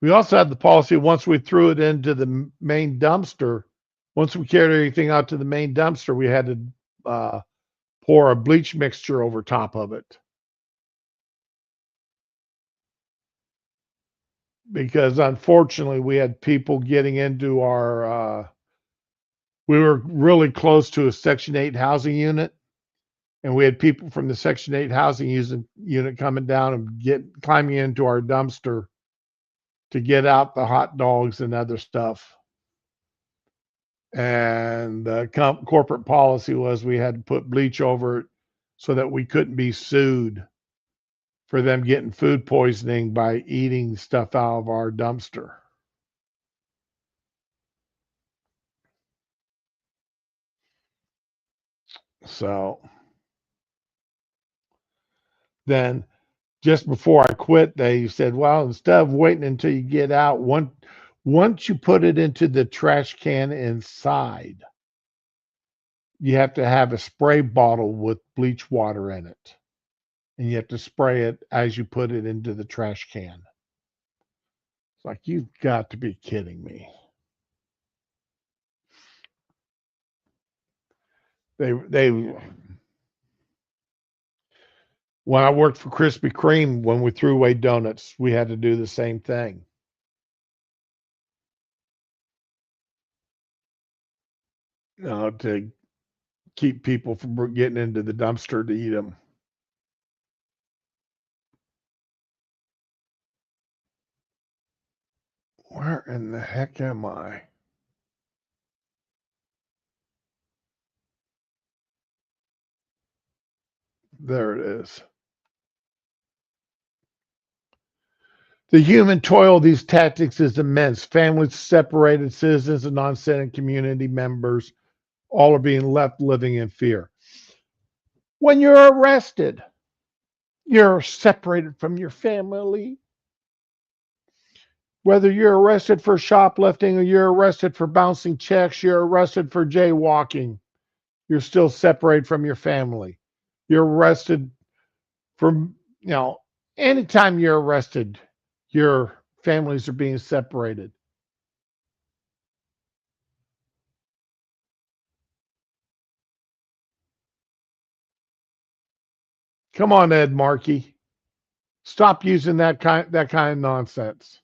We also had the policy once we threw it into the main dumpster, once we carried everything out to the main dumpster, we had to pour a bleach mixture over top of it. Because unfortunately, we had people getting into we were really close to a Section 8 housing unit, and we had people from the Section 8 housing unit coming down and climbing into our dumpster to get out the hot dogs and other stuff. And the corporate policy was we had to put bleach over it so that we couldn't be sued for them getting food poisoning by eating stuff out of our dumpster. So then just before I quit, they said, well, instead of waiting until you get out, once you put it into the trash can inside, you have to have a spray bottle with bleach water in it. And you have to spray it as you put it into the trash can. It's like, you've got to be kidding me. They when I worked for Krispy Kreme, when we threw away donuts, we had to do the same thing. To keep people from getting into the dumpster to eat them. Where in the heck am I? There it is. The human toil of these tactics is immense. Families separated, citizens and non-citizen community members, all are being left living in fear. When you're arrested, you're separated from your family. Whether you're arrested for shoplifting or you're arrested for bouncing checks, you're arrested for jaywalking, you're still separated from your family. You're arrested for, anytime you're arrested, your families are being separated. Come on, Ed Markey. Stop using that kind of nonsense.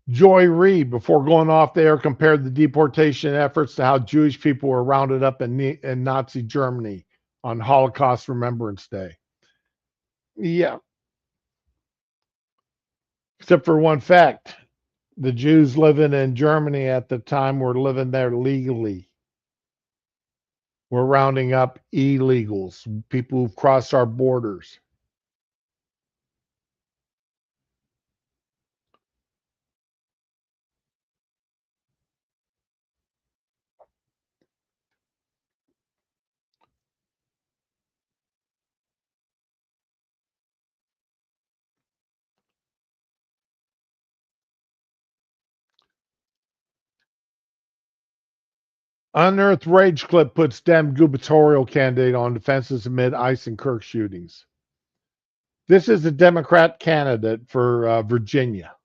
Joy Reid, before going off the air, compared the deportation efforts to how Jewish people were rounded up in Nazi Germany on Holocaust Remembrance Day. Yeah, except for one fact. The Jews living in Germany at the time were living there legally. We're rounding up illegals, people who've crossed our borders. Unearthed rage clip puts Dem gubernatorial candidate on defenses amid Ice and Kirk shootings. This is the Democrat candidate for Virginia.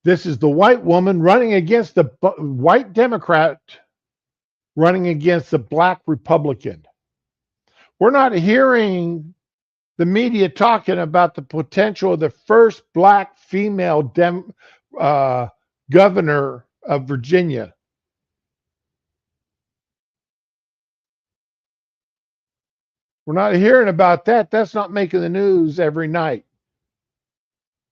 This is the white woman running against the white Democrat running against the black Republican. We're not hearing the media talking about the potential of the first black female governor of Virginia. We're not hearing about that. That's not making the news every night.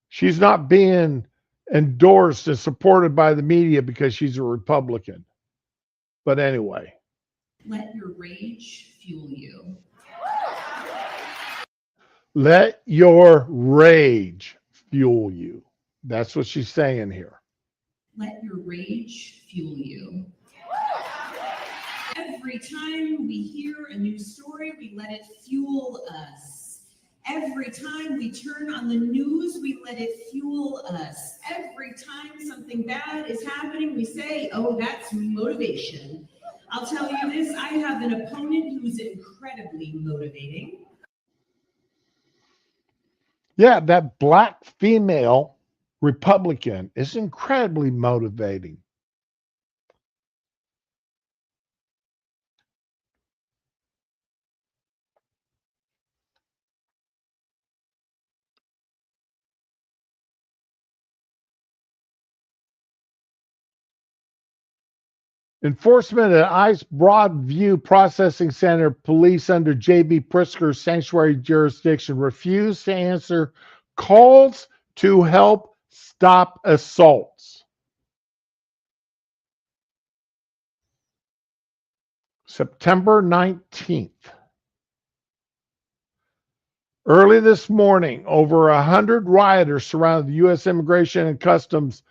She's not being endorsed and supported by the media because she's a Republican. But anyway. Let your rage fuel you. Let your rage fuel you. That's what she's saying here. Let your rage fuel you. Every time we hear a new story, we let it fuel us. Every time we turn on the news, we let it fuel us. Every time something bad is happening, we say, oh, that's motivation. I'll tell you this, I have an opponent who's incredibly motivating. Yeah, that black female Republican is incredibly motivating. Enforcement at ICE Broadview Processing Center, police under J.B. Pritzker's sanctuary jurisdiction refused to answer calls to help stop assaults. September 19th. Early this morning, over 100 rioters surrounded the U.S. Immigration and Customs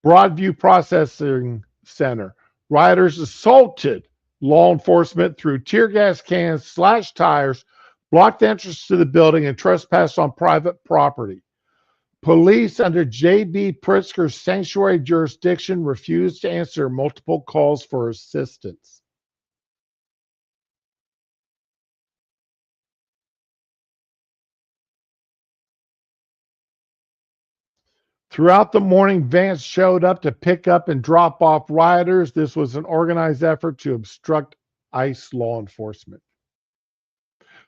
Broadview Processing Center. Rioters assaulted law enforcement through tear gas cans, slashed tires, blocked entrance to the building, and trespassed on private property. Police under J.B. Pritzker's sanctuary jurisdiction refused to answer multiple calls for assistance. Throughout the morning, vans showed up to pick up and drop off rioters. This was an organized effort to obstruct ICE law enforcement.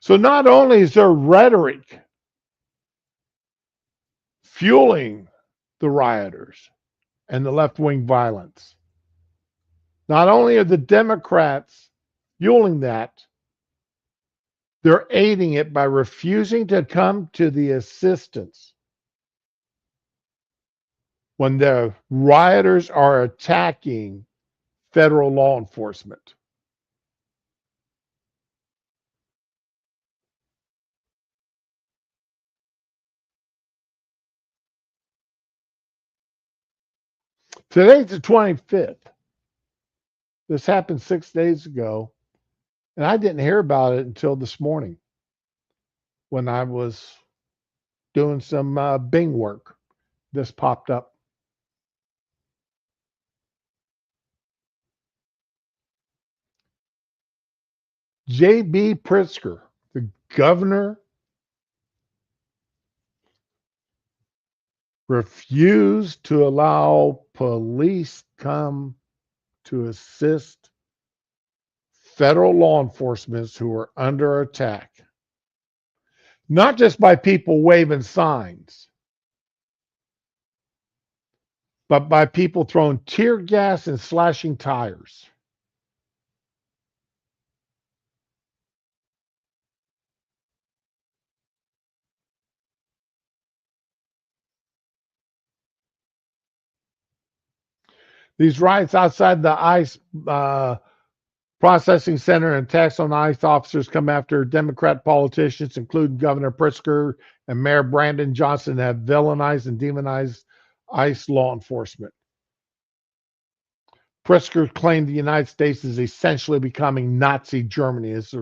So not only is there rhetoric fueling the rioters and the left-wing violence, not only are the Democrats fueling that, they're aiding it by refusing to come to the assistance when the rioters are attacking federal law enforcement. Today's the 25th. This happened 6 days ago, and I didn't hear about it until this morning when I was doing some Bing work. This popped up. J.B. Pritzker, the governor, refused to allow police come to assist federal law enforcement who are under attack. Not just by people waving signs, but by people throwing tear gas and slashing tires. These riots outside the ICE processing center and attacks on ICE officers come after Democrat politicians, including Governor Pritzker and Mayor Brandon Johnson, have villainized and demonized ICE law enforcement. Pritzker claimed the United States is essentially becoming Nazi Germany as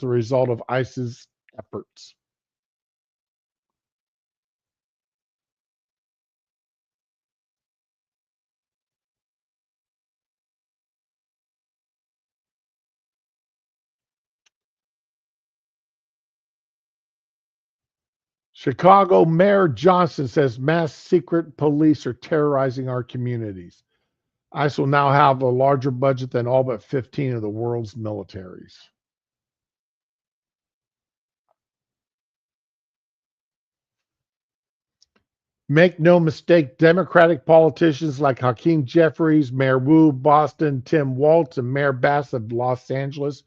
a result of ICE's efforts. Chicago Mayor Johnson says mass secret police are terrorizing our communities. ICE will now have a larger budget than all but 15 of the world's militaries. Make no mistake, Democratic politicians like Hakeem Jeffries, Mayor Wu of Boston, Tim Walz, and Mayor Bass of Los Angeles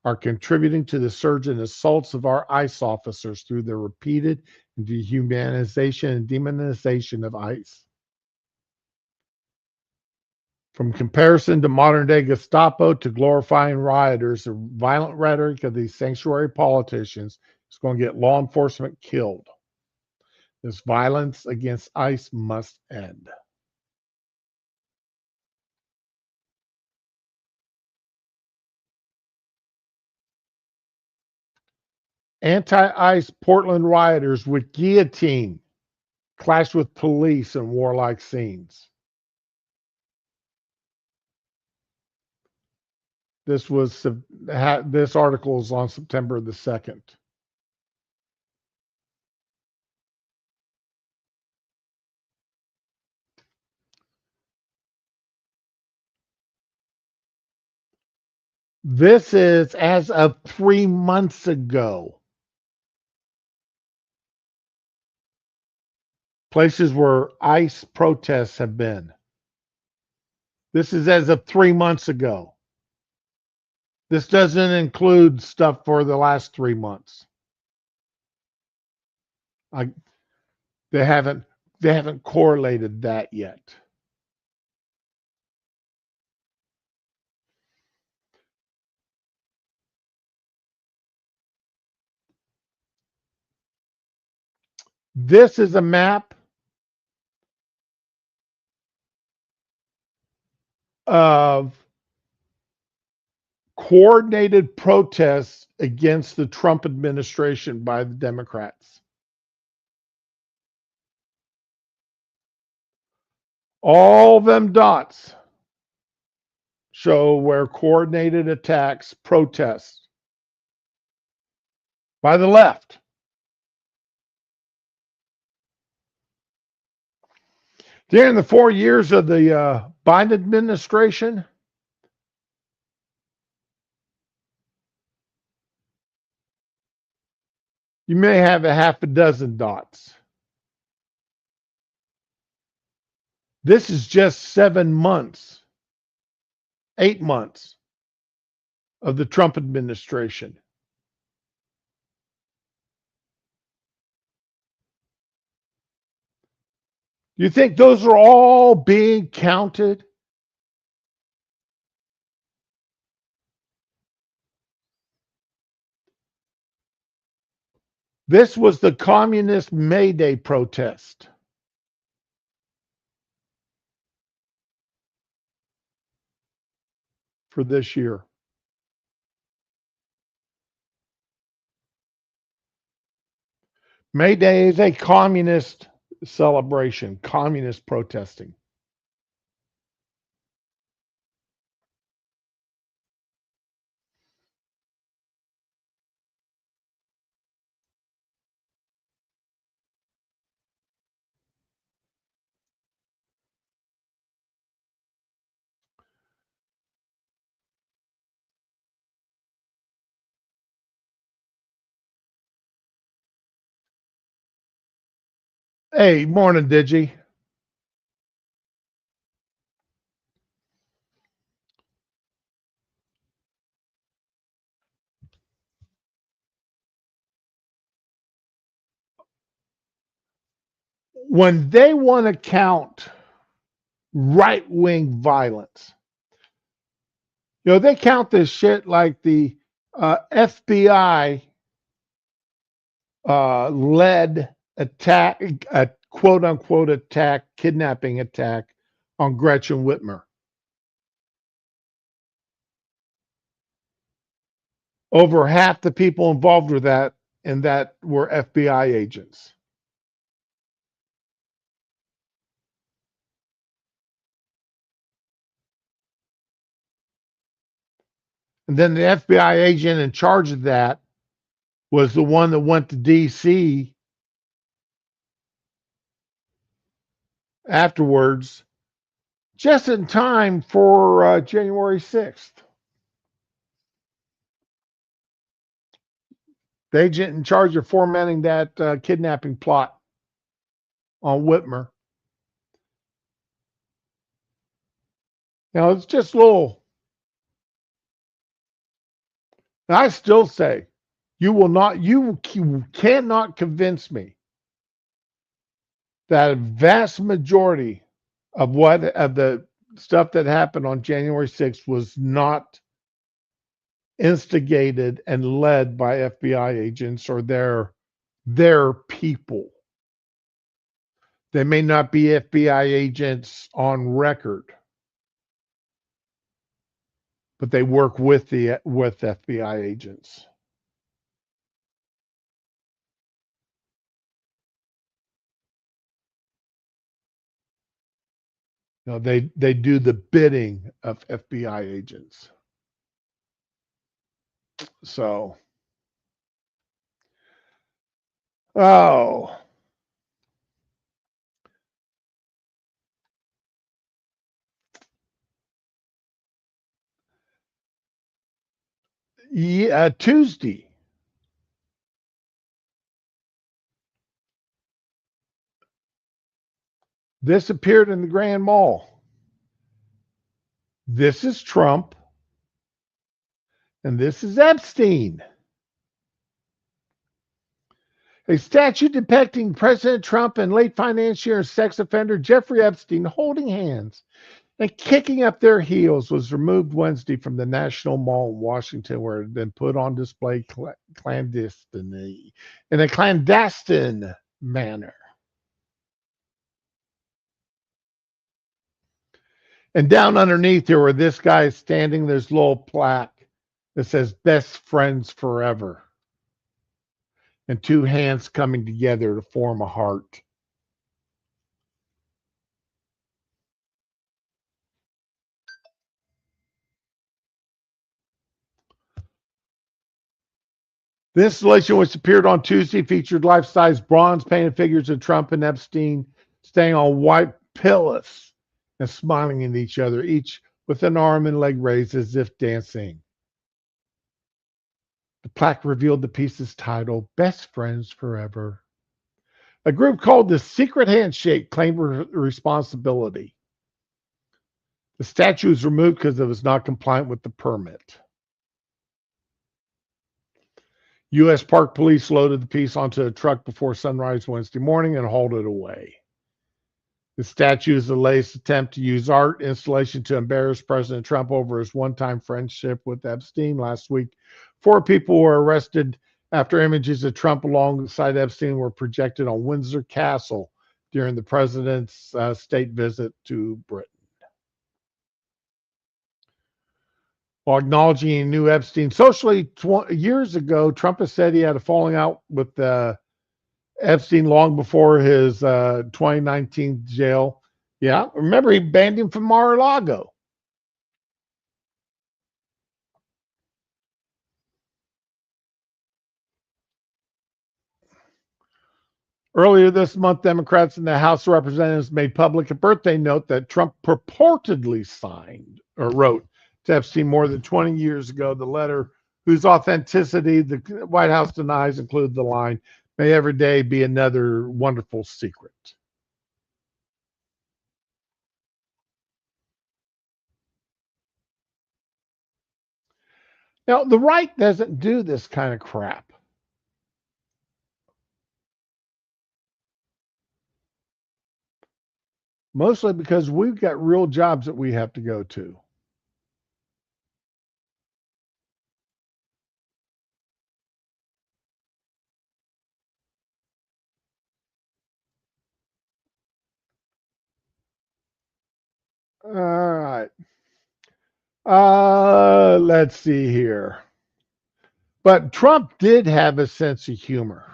are contributing to the surge in assaults of our ICE officers through their repeated dehumanization and demonization of ICE. From comparison to modern day Gestapo to glorifying rioters, the violent rhetoric of these sanctuary politicians is going to get law enforcement killed. This violence against ICE must end. Anti-ICE Portland rioters with guillotine clashed with police in warlike scenes. This article is on September the 2nd. This is as of 3 months ago. Places where ICE protests have been. This is as of 3 months ago. This doesn't include stuff for the last 3 months. They haven't correlated that yet. This is a map of coordinated protests against the Trump administration by the Democrats. All them dots show where coordinated attacks, protests by the left. During the 4 years of the Biden administration, you may have a half a dozen dots. This is just 7 months, 8 months of the Trump administration. You think those are all being counted? This was the Communist May Day protest. For this year. May Day is a communist celebration, communist protesting. Hey, morning, Digi. When they want to count right wing violence, they count this shit like the FBI led attack, a quote unquote attack, kidnapping attack on Gretchen Whitmer. Over half the people involved with that were FBI agents. And then the FBI agent in charge of that was the one that went to DC afterwards, just in time for January 6th. The agent in charge of formatting that kidnapping plot on Whitmer. It's just a little. And I still say, you cannot convince me that a vast majority of the stuff that happened on January 6th was not instigated and led by FBI agents or their people. They may not be FBI agents on record, but they work with FBI agents. They do the bidding of FBI agents. So, oh, yeah, Tuesday. This appeared in the Grand Mall. This is Trump, and this is Epstein. A statue depicting President Trump and late financier and sex offender Jeffrey Epstein holding hands and kicking up their heels was removed Wednesday from the National Mall in Washington, where it had been put on display clandestinely in a clandestine manner. And down underneath here, where this guy is standing, there's a little plaque that says "Best Friends Forever," and two hands coming together to form a heart. The installation, which appeared on Tuesday, featured life-size bronze painted figures of Trump and Epstein staying on white pillows and smiling at each other, each with an arm and leg raised as if dancing. The plaque revealed the piece's title, "Best Friends Forever." A group called the Secret Handshake claimed responsibility. The statue was removed because it was not compliant with the permit. U.S. Park Police loaded the piece onto a truck before sunrise Wednesday morning and hauled it away. The statue is the latest attempt to use art installation to embarrass President Trump over his one-time friendship with Epstein. Last week, 4 people were arrested after images of Trump alongside Epstein were projected on Windsor Castle during the president's state visit to Britain. While acknowledging he knew Epstein socially years ago, Trump has said he had a falling out with Epstein long before his 2019 jail. Yeah, remember he banned him from Mar-a-Lago. Earlier this month, Democrats in the House of Representatives made public a birthday note that Trump purportedly signed or wrote to Epstein more than 20 years ago. The letter, whose authenticity the White House denies, included the line, "May every day be another wonderful secret." Now, the right doesn't do this kind of crap. Mostly because we've got real jobs that we have to go to. All right. Let's see here. But Trump did have a sense of humor.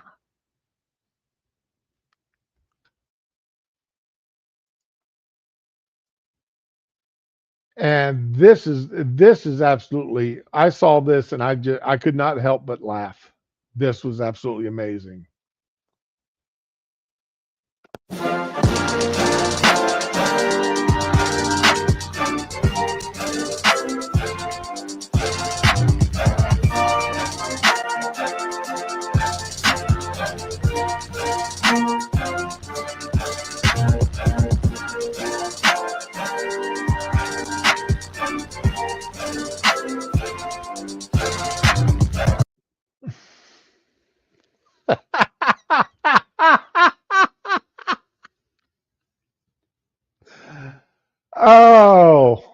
And this is absolutely, I saw this and I could not help but laugh. This was absolutely amazing. Oh,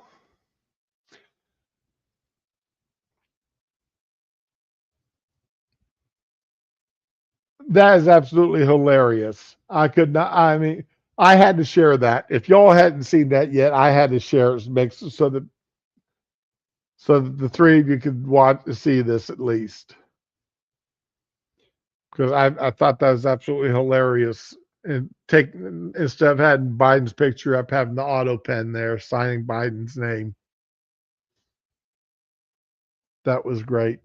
that is absolutely hilarious. I could not, I mean, I had to share that. If y'all hadn't seen that yet, I had to share it so that the three of you could see this at least. Because I thought that was absolutely hilarious. And instead of having Biden's picture up, having the auto pen there signing Biden's name. That was great.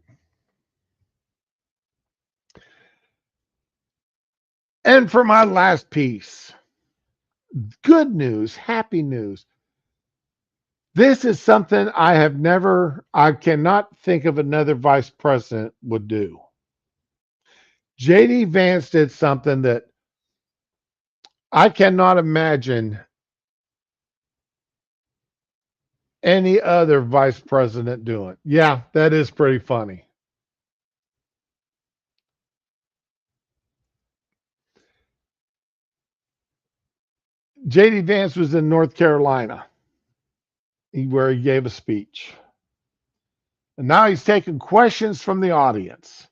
And for my last piece, good news, happy news. This is something I cannot think of another vice president would do. JD Vance did something that I cannot imagine any other vice president doing. Yeah, that is pretty funny. JD Vance was in North Carolina where he gave a speech. And now he's taking questions from the audience.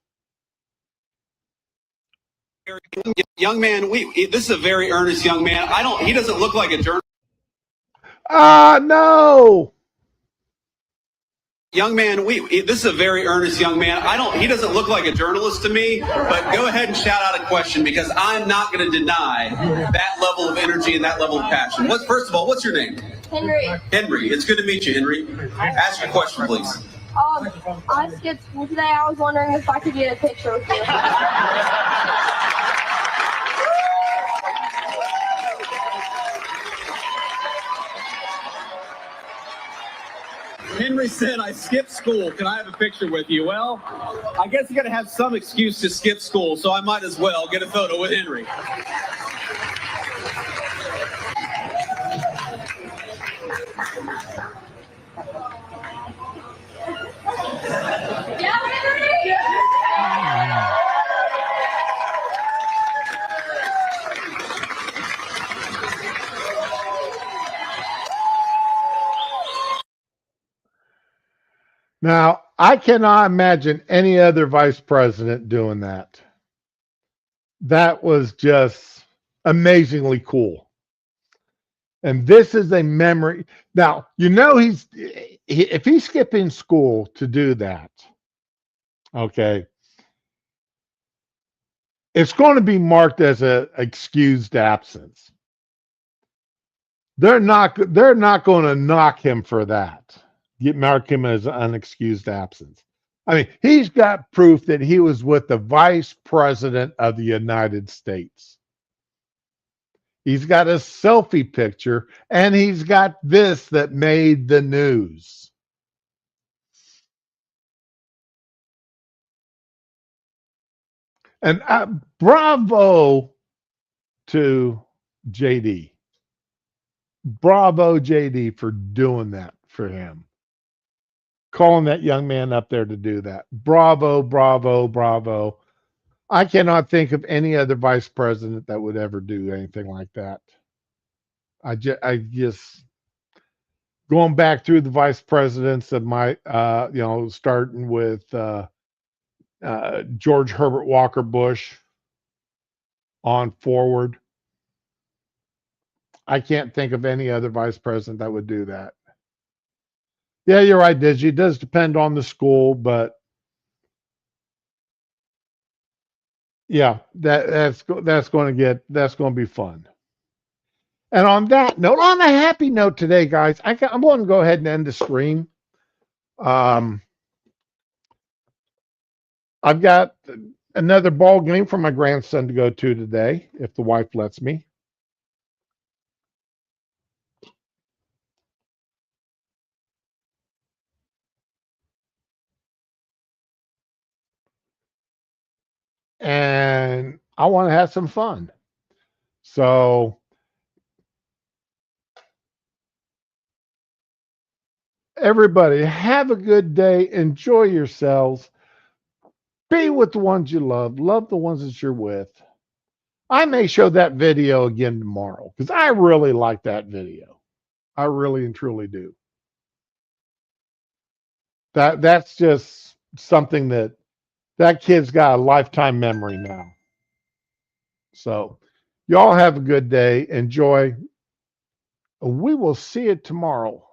Young man, this is a very earnest young man. He doesn't look like a journalist. No. Young man, this is a very earnest young man. He doesn't look like a journalist to me, but go ahead and shout out a question because I'm not going to deny that level of energy and that level of passion. First of all, what's your name? Henry. Henry, it's good to meet you, Henry. Ask your question, please. I skipped school today. I was wondering if I could get a picture with you. Henry said, I skipped school. Can I have a picture with you? Well, I guess you got to have some excuse to skip school, so I might as well get a photo with Henry. Yeah, Henry! Now, I cannot imagine any other vice president doing that. That was just amazingly cool. And this is a memory. Now, if he's skipping school to do that, okay, it's going to be marked as an excused absence. They're not going to knock him for that. Mark him as an unexcused absence. I mean, he's got proof that he was with the vice president of the United States. He's got a selfie picture, and he's got this that made the news. And bravo to JD. Bravo, JD, for doing that for him. Calling that young man up there to do that. Bravo, bravo, bravo. I cannot think of any other vice president that would ever do anything like that. I just going back through the vice presidents of my, starting with George Herbert Walker Bush on forward. I can't think of any other vice president that would do that. Yeah, you're right, Digi. It does depend on the school, but yeah, that's going to be fun. And on that note, on a happy note today, guys, I'm going to go ahead and end the stream. I've got another ball game for my grandson to go to today, if the wife lets me. And I want to have some fun. So everybody, have a good day. Enjoy yourselves. Be with the ones you love. Love the ones that you're with. I may show that video again tomorrow because I really like that video. I really and truly do. That's just something that kid's got a lifetime memory now. So y'all have a good day. Enjoy. We will see you tomorrow.